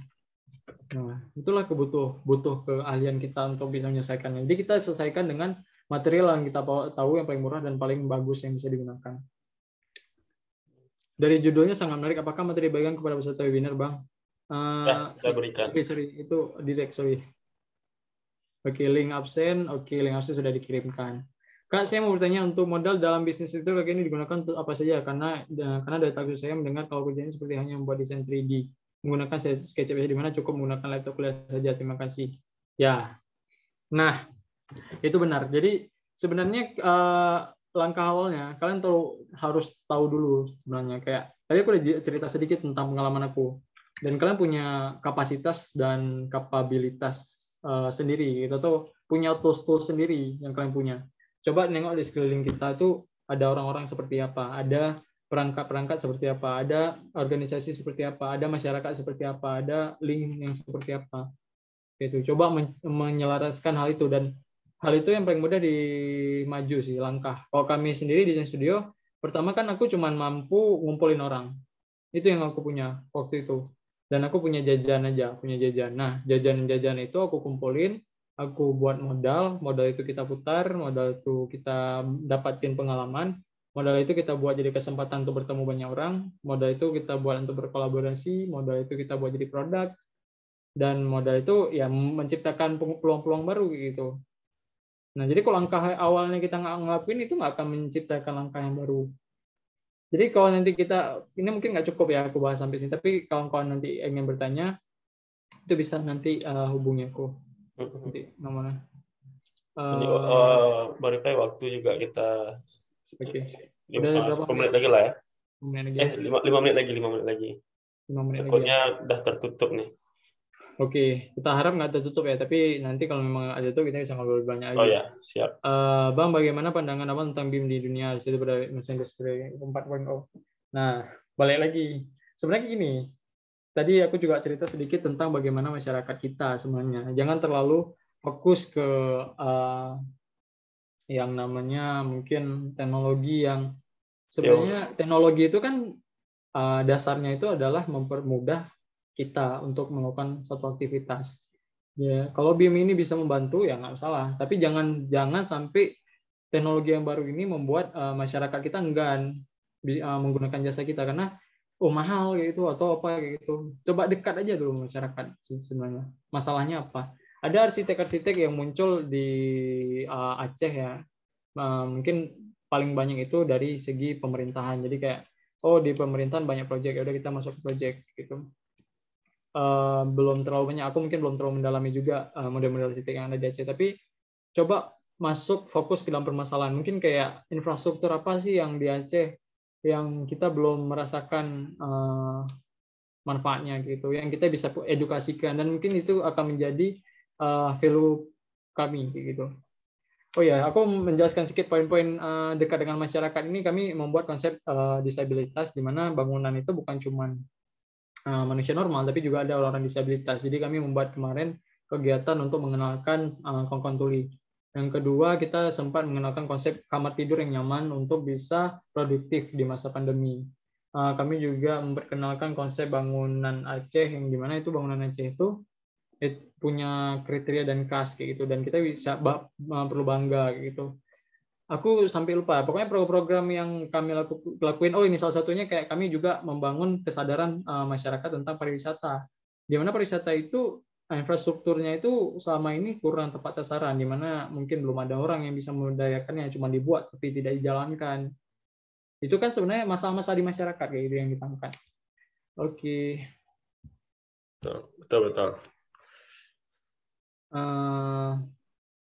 Nah, itulah butuh keahlian kita untuk bisa menyelesaikannya. Jadi kita selesaikan dengan material yang kita tahu yang paling murah dan paling bagus yang bisa digunakan. Dari judulnya sangat menarik. Apakah materi bagian kepada peserta webinar, Bang? Saya berikan. Sorry, itu direct, sorry. Oke, link absen. Oke, link absen sudah dikirimkan. Kak, saya mau bertanya, untuk modal dalam bisnis itu kayak ini digunakan untuk apa saja? Karena dari takdir saya mendengar kalau kerjanya seperti hanya membuat desain 3D. Menggunakan SketchUp di mana cukup menggunakan laptop kuliah saja. Terima kasih. Ya, nah itu benar. Jadi sebenarnya langkah awalnya kalian harus tahu dulu sebenarnya. Kayak tadi aku udah cerita sedikit tentang pengalaman aku. Dan kalian punya kapasitas dan kapabilitas sendiri. Gitu, atau punya tools sendiri yang kalian punya. Coba nengok di sekeliling kita itu ada orang-orang seperti apa. Ada perangkat-perangkat seperti apa, ada organisasi seperti apa, ada masyarakat seperti apa, ada link yang seperti apa. Gitu. Coba menyelaraskan hal itu, dan hal itu yang paling mudah dimaju sih langkah. Kalau kami sendiri di Design Studio, pertama kan aku cuma mampu ngumpulin orang. Itu yang aku punya waktu itu. Dan aku punya jajan aja, punya jajan. Nah, jajan-jajan itu aku kumpulin, aku buat modal itu kita putar, modal itu kita dapatin pengalaman, modal itu kita buat jadi kesempatan untuk bertemu banyak orang, modal itu kita buat untuk berkolaborasi, modal itu kita buat jadi produk, dan modal itu ya menciptakan peluang-peluang baru gitu. Nah, jadi kalau langkah awalnya kita nggak ngelakuin itu nggak akan menciptakan langkah yang baru. Jadi kalau nanti kita, ini mungkin nggak cukup ya aku bahas sampai sini, tapi kawan-kawan nanti ingin bertanya, itu bisa nanti hubungi aku. Nanti nomornya. Baru kayak waktu juga kita. Oke. 5 menit lagi lah ya. 5 menit lagi. 5 menit Takutnya udah tertutup nih. Oke, kita harap nggak tertutup ya, tapi nanti kalau memang ada tuh kita bisa ngobrol banyak lagi. Oh ya, siap. Bang, bagaimana pandangan Abang tentang BIM di dunia situ pada industri 4.0? Nah, balik lagi. Sebenarnya gini, tadi aku juga cerita sedikit tentang bagaimana masyarakat kita sebenarnya. Jangan terlalu fokus ke yang namanya mungkin teknologi yang sebenarnya teknologi itu kan dasarnya itu adalah mempermudah kita untuk melakukan suatu aktivitas. Ya, kalau BIM ini bisa membantu ya nggak salah. Tapi jangan sampai teknologi yang baru ini membuat masyarakat kita enggan menggunakan jasa kita karena mahal gitu atau apa gitu. Coba dekat aja dulu masyarakat sebenarnya. Masalahnya apa? Ada arsitek-arsitek yang muncul di Aceh ya. Mungkin paling banyak itu dari segi pemerintahan. Jadi kayak di pemerintahan banyak proyek, ya udah kita masuk proyek gitu. Belum terlalu banyak, aku mungkin belum terlalu mendalami juga model-model arsitek yang ada di Aceh, tapi coba masuk fokus ke dalam permasalahan. Mungkin kayak infrastruktur apa sih yang di Aceh yang kita belum merasakan manfaatnya gitu, yang kita bisa edukasikan, dan mungkin itu akan menjadi value kami gitu. Oh ya, aku menjelaskan sedikit poin-poin dekat dengan masyarakat ini. Kami membuat konsep disabilitas, di mana bangunan itu bukan cuma manusia normal, tapi juga ada orang-orang disabilitas. Jadi kami membuat kemarin kegiatan untuk mengenalkan kongkong tuli. Yang kedua, kita sempat mengenalkan konsep kamar tidur yang nyaman untuk bisa produktif di masa pandemi. Kami juga memperkenalkan konsep bangunan Aceh, yang dimana itu bangunan Aceh itu punya kriteria dan khas kayak gitu, dan kita bisa perlu bangga kayak gitu. Aku sampai lupa, pokoknya program yang kami lakuin, ini salah satunya kayak kami juga membangun kesadaran masyarakat tentang pariwisata, di mana pariwisata itu infrastrukturnya itu selama ini kurang tepat sasaran, di mana mungkin belum ada orang yang bisa memberdayakannya, cuma dibuat tapi tidak dijalankan. Itu kan sebenarnya masalah-masalah di masyarakat kayak gitu yang kita angkat. Oke. Betul.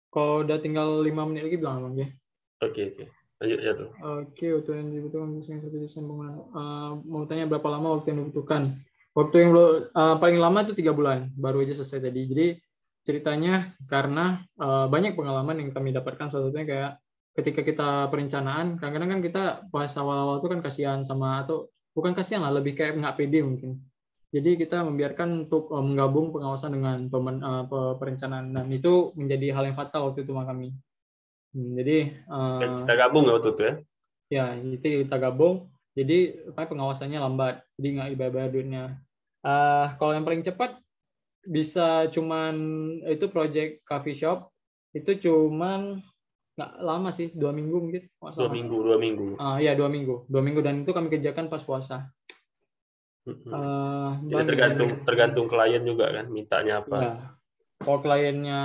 Kalau udah tinggal 5 menit lagi bilang Bang ya. Oke. Lanjut ya tuh. Oke, waktu yang dibutuhkan desain satu desain bangunan. Mau tanya berapa lama waktu yang dibutuhkan? Waktu yang paling lama itu 3 bulan, baru aja selesai tadi. Jadi ceritanya karena banyak pengalaman yang kami dapatkan, salah satunya kayak ketika kita perencanaan, kadang-kadang kan kita pas awal-awal itu kan kasihan sama, atau bukan kasihan lah, lebih kayak nggak pede mungkin. Jadi kita membiarkan untuk menggabung pengawasan dengan perencanaan, dan itu menjadi hal yang fatal waktu itu kami. Jadi kita gabung waktu itu ya? Ya, itu kita gabung. Jadi pengawasannya lambat, jadi nggak dibayar duitnya. Kalau yang paling cepat bisa cuman itu project coffee shop, itu cuman nggak lama sih, 2 minggu mungkin. 2 minggu. Iya 2 minggu, dan itu kami kerjakan pas puasa. Jadi tergantung klien juga kan, mintanya apa. Ya. Kalau kliennya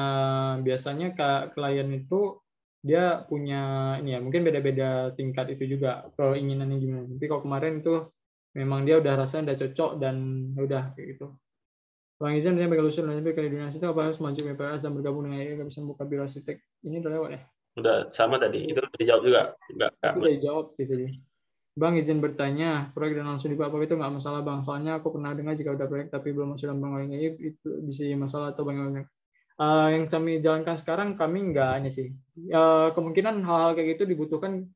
biasanya klien itu dia punya ini ya, mungkin beda-beda tingkat itu juga keinginannya gimana. Tapi kalau kemarin itu memang dia udah rasanya udah cocok dan udah kayak gitu. Bang Izan misalnya bagi usul nanti kalau di Indonesia itu apa harus maju PPRS dan bergabung dengan IA, bisa buka biro arsitek. Ini udah lewat ya? Udah sama tadi, itu udah dijawab juga. Enggak. Udah dijawab gitu. Bang izin bertanya, proyek dan langsung dibuat apa itu nggak masalah Bang. Soalnya aku pernah dengar jika udah proyek tapi belum masuk dalam bangunan IA itu bisa jadi masalah atau bagaimana? Yang kami jalankan sekarang kami nggak ini sih. Kemungkinan hal-hal kayak gitu dibutuhkan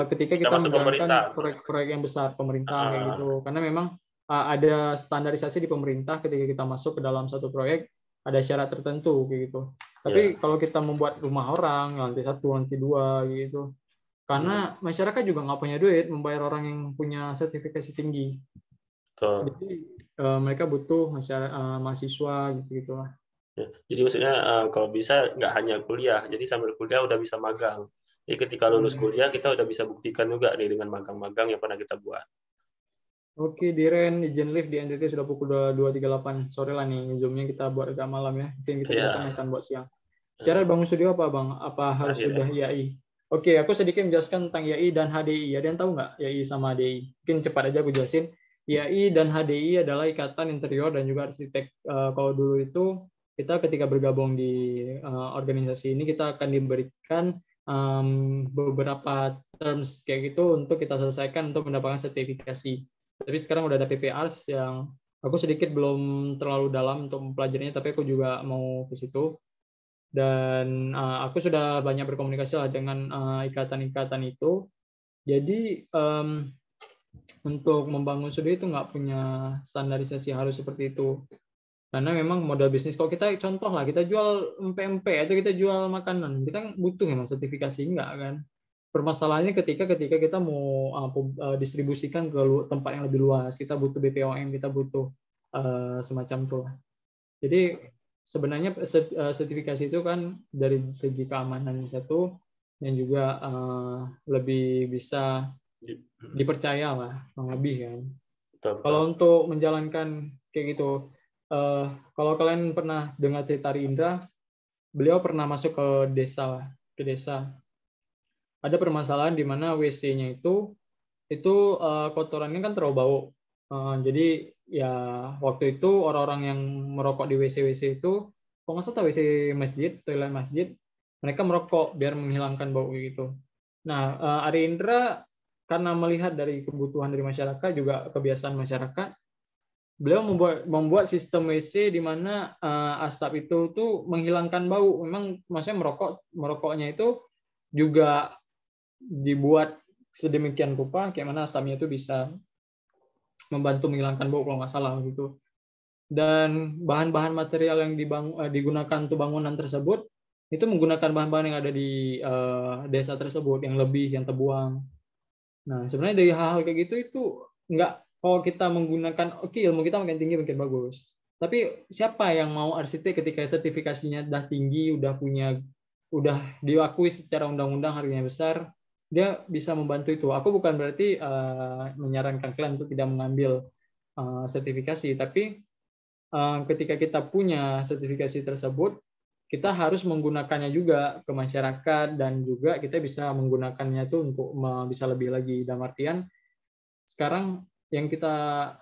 ketika kita menjalankan proyek-proyek yang besar pemerintah kayak gitu. Karena memang ada standarisasi di pemerintah ketika kita masuk ke dalam satu proyek, ada syarat tertentu kayak gitu. Tapi kalau kita membuat rumah orang, lantai 1, lantai 2 gitu. Karena masyarakat juga nggak punya duit membayar orang yang punya sertifikasi tinggi. Jadi mereka butuh mahasiswa gitu lah. Ya, jadi maksudnya kalau bisa nggak hanya kuliah, jadi sambil kuliah udah bisa magang. Jadi ketika lulus kuliah kita udah bisa buktikan juga nih dengan magang-magang yang pernah kita buat. Oke, Diren, izin live di NTT sudah pukul 2.38 sore lah nih. Zoom-nya kita buat agak malam ya. Mungkin kita akan buat siang. Secara bangun studio apa Bang? Apa harus sudah IAI? Oke, aku sedikit menjelaskan tentang IAI dan HDI. Ada yang tahu nggak IAI sama HDI? Mungkin cepat aja aku jelasin. IAI dan HDI adalah Ikatan Interior dan juga Arsitek. Kalau dulu itu kita ketika bergabung di organisasi ini kita akan diberikan beberapa terms kayak gitu untuk kita selesaikan untuk mendapatkan sertifikasi. Tapi sekarang udah ada PPRs yang aku sedikit belum terlalu dalam untuk mempelajarinya, tapi aku juga mau ke situ. Dan aku sudah banyak berkomunikasi lah dengan ikatan-ikatan itu. Jadi untuk membangun studio itu nggak punya standarisasi harus seperti itu. Karena memang modal bisnis, kalau kita contoh lah, kita jual MP atau kita jual makanan, kita butuh memang sertifikasi enggak kan? Permasalahannya ketika kita mau distribusikan ke tempat yang lebih luas, kita butuh BPOM, kita butuh semacam itu. Jadi sebenarnya sertifikasi itu kan dari segi keamanan satu, dan juga lebih bisa dipercaya lah, lebih kan. Kalau untuk menjalankan kayak gitu, kalau kalian pernah dengar cerita Indra, beliau pernah masuk ke desa. Ada permasalahan di mana WC-nya itu kotorannya kan terlalu bau. Jadi ya waktu itu orang-orang yang merokok di WC itu, kalau nggak salah WC masjid, toilet masjid, mereka merokok biar menghilangkan bau gitu. Nah, Ari Indra karena melihat dari kebutuhan dari masyarakat juga kebiasaan masyarakat, beliau membuat sistem WC di mana asap itu tuh menghilangkan bau. Memang maksudnya merokoknya itu juga dibuat sedemikian rupa kayak mana asapnya itu bisa membantu menghilangkan bau kalau nggak salah gitu. Dan bahan-bahan material yang digunakan untuk bangunan tersebut itu menggunakan bahan-bahan yang ada di desa tersebut yang terbuang. Nah sebenarnya dari hal-hal kayak gitu itu nggak, kalau kita menggunakan ilmu kita makin tinggi makin bagus. Tapi siapa yang mau arsitek ketika sertifikasinya udah tinggi, udah diakui secara undang-undang, harganya besar, dia bisa membantu itu. Aku bukan berarti menyarankan kalian untuk tidak mengambil sertifikasi, tapi ketika kita punya sertifikasi tersebut, kita harus menggunakannya juga ke masyarakat, dan juga kita bisa menggunakannya itu untuk bisa lebih lagi. Dalam artian, sekarang yang kita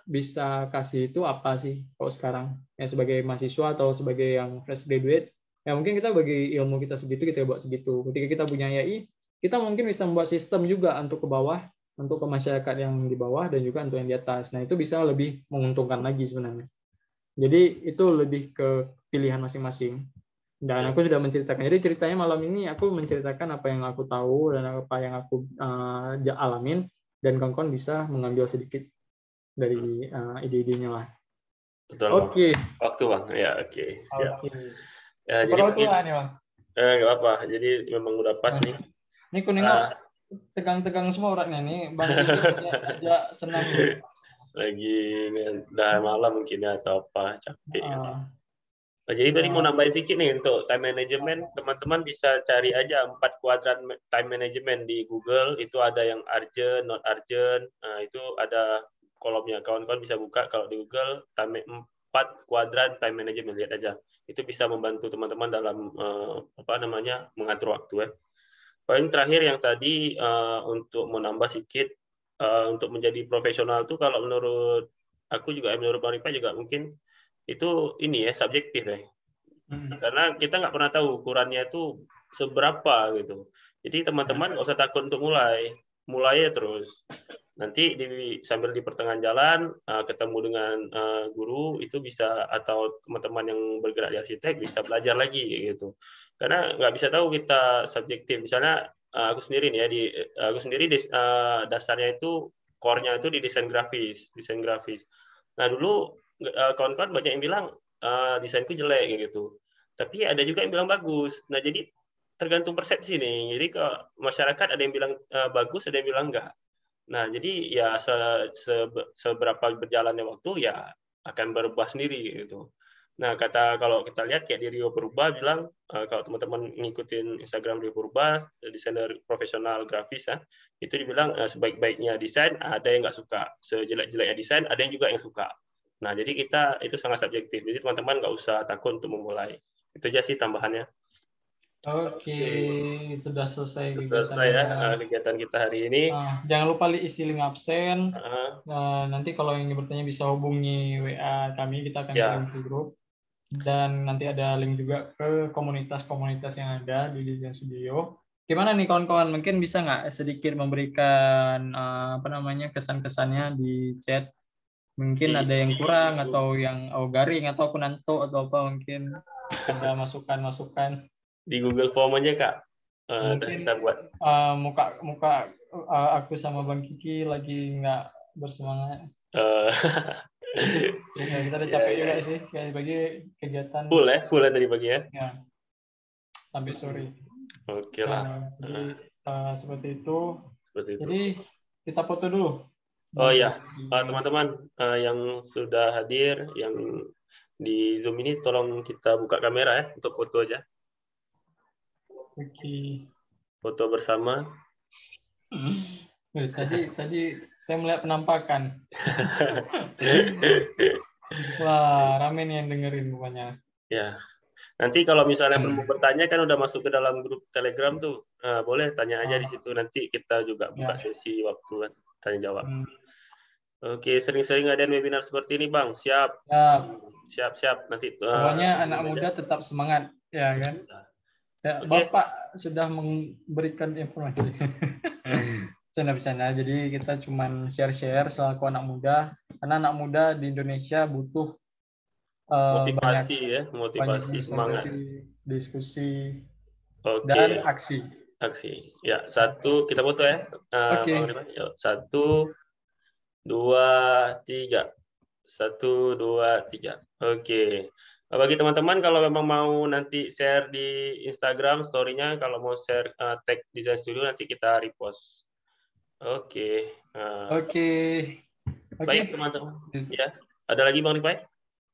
bisa kasih itu apa sih kalau sekarang? Ya, sebagai mahasiswa atau sebagai yang fresh graduate, ya mungkin kita bagi ilmu kita segitu, kita buat segitu. Ketika kita punya YAI, kita mungkin bisa membuat sistem juga untuk ke bawah, untuk ke masyarakat yang di bawah, dan juga untuk yang di atas. Nah, itu bisa lebih menguntungkan lagi sebenarnya. Jadi itu lebih ke pilihan masing-masing. Dan aku sudah menceritakan. Jadi ceritanya malam ini aku menceritakan apa yang aku tahu dan apa yang aku alamin, dan kawan-kawan bisa mengambil sedikit dari ide-idenya lah. Betul. Oke. Waktu Bang. Ya, oke. Oke. Ya, jadi waktu nih Bang? Nggak apa. Jadi memang udah pas nih. Ini aku nengok tegang-tegang semua orangnya nih. Bang aja senang. Lagi udah malam mungkin ya, atau apa, capek. Nah, jadi tadi mau nambahin sedikit nih untuk time management, teman-teman bisa cari aja 4 kuadran time management di Google. Itu ada yang urgent, not urgent. Nah, itu ada kolomnya. Kawan-kawan bisa buka kalau di Google 4 kuadran time management, lihat aja. Itu bisa membantu teman-teman dalam mengatur waktu ya. Paling terakhir yang tadi untuk menambah sedikit, untuk menjadi profesional tuh kalau menurut aku juga, menurut Bang Rifa juga mungkin itu ini ya, subjektif ya. Karena kita nggak pernah tahu ukurannya itu seberapa gitu. Jadi teman-teman nggak usah takut untuk mulai ya terus. Nanti sambil di pertengahan jalan ketemu dengan guru itu bisa, atau teman-teman yang bergerak di arsitek bisa belajar lagi gitu. Karena nggak bisa tahu kita subjektif. Misalnya aku sendiri nih ya, dasarnya itu core-nya itu di desain grafis. Nah dulu kawan-kawan banyak yang bilang desainku jelek gitu. Tapi ada juga yang bilang bagus. Nah, jadi tergantung persepsi nih. Jadi ke masyarakat ada yang bilang bagus, ada yang bilang enggak. Nah, jadi ya seberapa berjalannya waktu ya akan berubah sendiri gitu. Nah, kalau kita lihat kayak di Rio Purba bilang, kalau teman-teman ngikutin Instagram Rio Purba, desainer profesional grafis ya, itu dibilang sebaik-baiknya desain ada yang nggak suka, sejelek-jeleknya desain ada yang juga yang suka. Nah, jadi kita itu sangat subjektif. Jadi teman-teman nggak usah takut untuk memulai. Itu aja sih tambahannya. Oke, sudah selesai kegiatan kita hari ini. Jangan lupa isi link absen. Nanti kalau yang bertanya bisa hubungi WA kami, kita akan kirim ke grup. Dan nanti ada link juga ke komunitas-komunitas yang ada di Design Studio. Gimana nih kawan-kawan? Mungkin bisa nggak sedikit memberikan kesan-kesannya di chat? Mungkin ada yang kurang atau yang garing atau aku nanto atau apa, mungkin ada masukan-masukan di Google Form aja Kak. Mungkin kita buat muka aku sama Bang Kiki lagi nggak bersemangat. Ya, kita udah capek juga sih kayak bagi kegiatan full tadi pagi ya. Sampai sore. Oke lah. Jadi seperti itu. Jadi kita foto dulu. Oh iya, teman-teman yang sudah hadir, yang di Zoom ini, tolong kita buka kamera ya untuk foto aja. Oke. Foto bersama. Tadi saya melihat penampakan. Wah, rame nih yang dengerin rupanya. Ya. Nanti kalau misalnya perlu bertanya kan udah masuk ke dalam grup Telegram tuh, boleh tanya aja di situ. Nanti kita juga buka sesi waktu tanya jawab. Oke, sering-sering ngadain webinar seperti ini, Bang. Siap. Nanti pokoknya anak muda tetap semangat, ya kan? Bapak sudah memberikan informasi. Bercanda. Jadi kita cuma share selaku anak muda, karena anak muda di Indonesia butuh motivasi, semangat, diskusi, dan aksi. Ya, kita foto ya. Oke. 1, 2, 3. 1, 2, 3. Oke. Bagi teman-teman kalau memang mau nanti share di Instagram story-nya, kalau mau share tag Design Studio nanti kita repost. Oke. Baik teman-teman. Ya. Ada lagi Bang Rifai?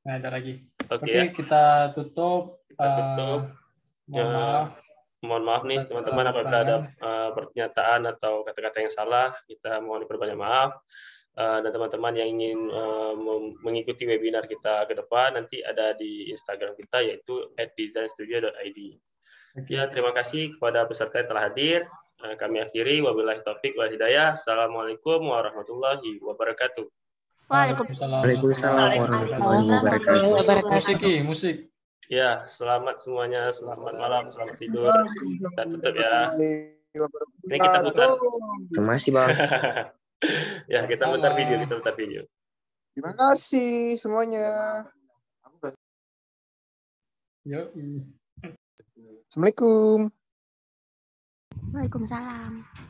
nggak ada lagi. Oke, ya. Kita tutup. Mohon maaf nih teman-teman apabila ada pernyataan atau kata-kata yang salah, kita mohon diperbanyak maaf. Dan teman-teman yang ingin mengikuti webinar kita ke depan, nanti ada di Instagram kita, yaitu @designstudio.id. Ya, terima kasih kepada peserta yang telah hadir. Kami akhiri, wabillahi taufik wal hidayah. Assalamualaikum warahmatullahi wabarakatuh. Waalaikumsalam warahmatullahi wabarakatuh. Musik. Ya, selamat semuanya, selamat malam, selamat tidur. Kita tutup ya. Ini kita putar. Terima kasih, Bang. Ya, kita putar video, Terima kasih semuanya. Yo. Assalamualaikum. Waalaikumsalam.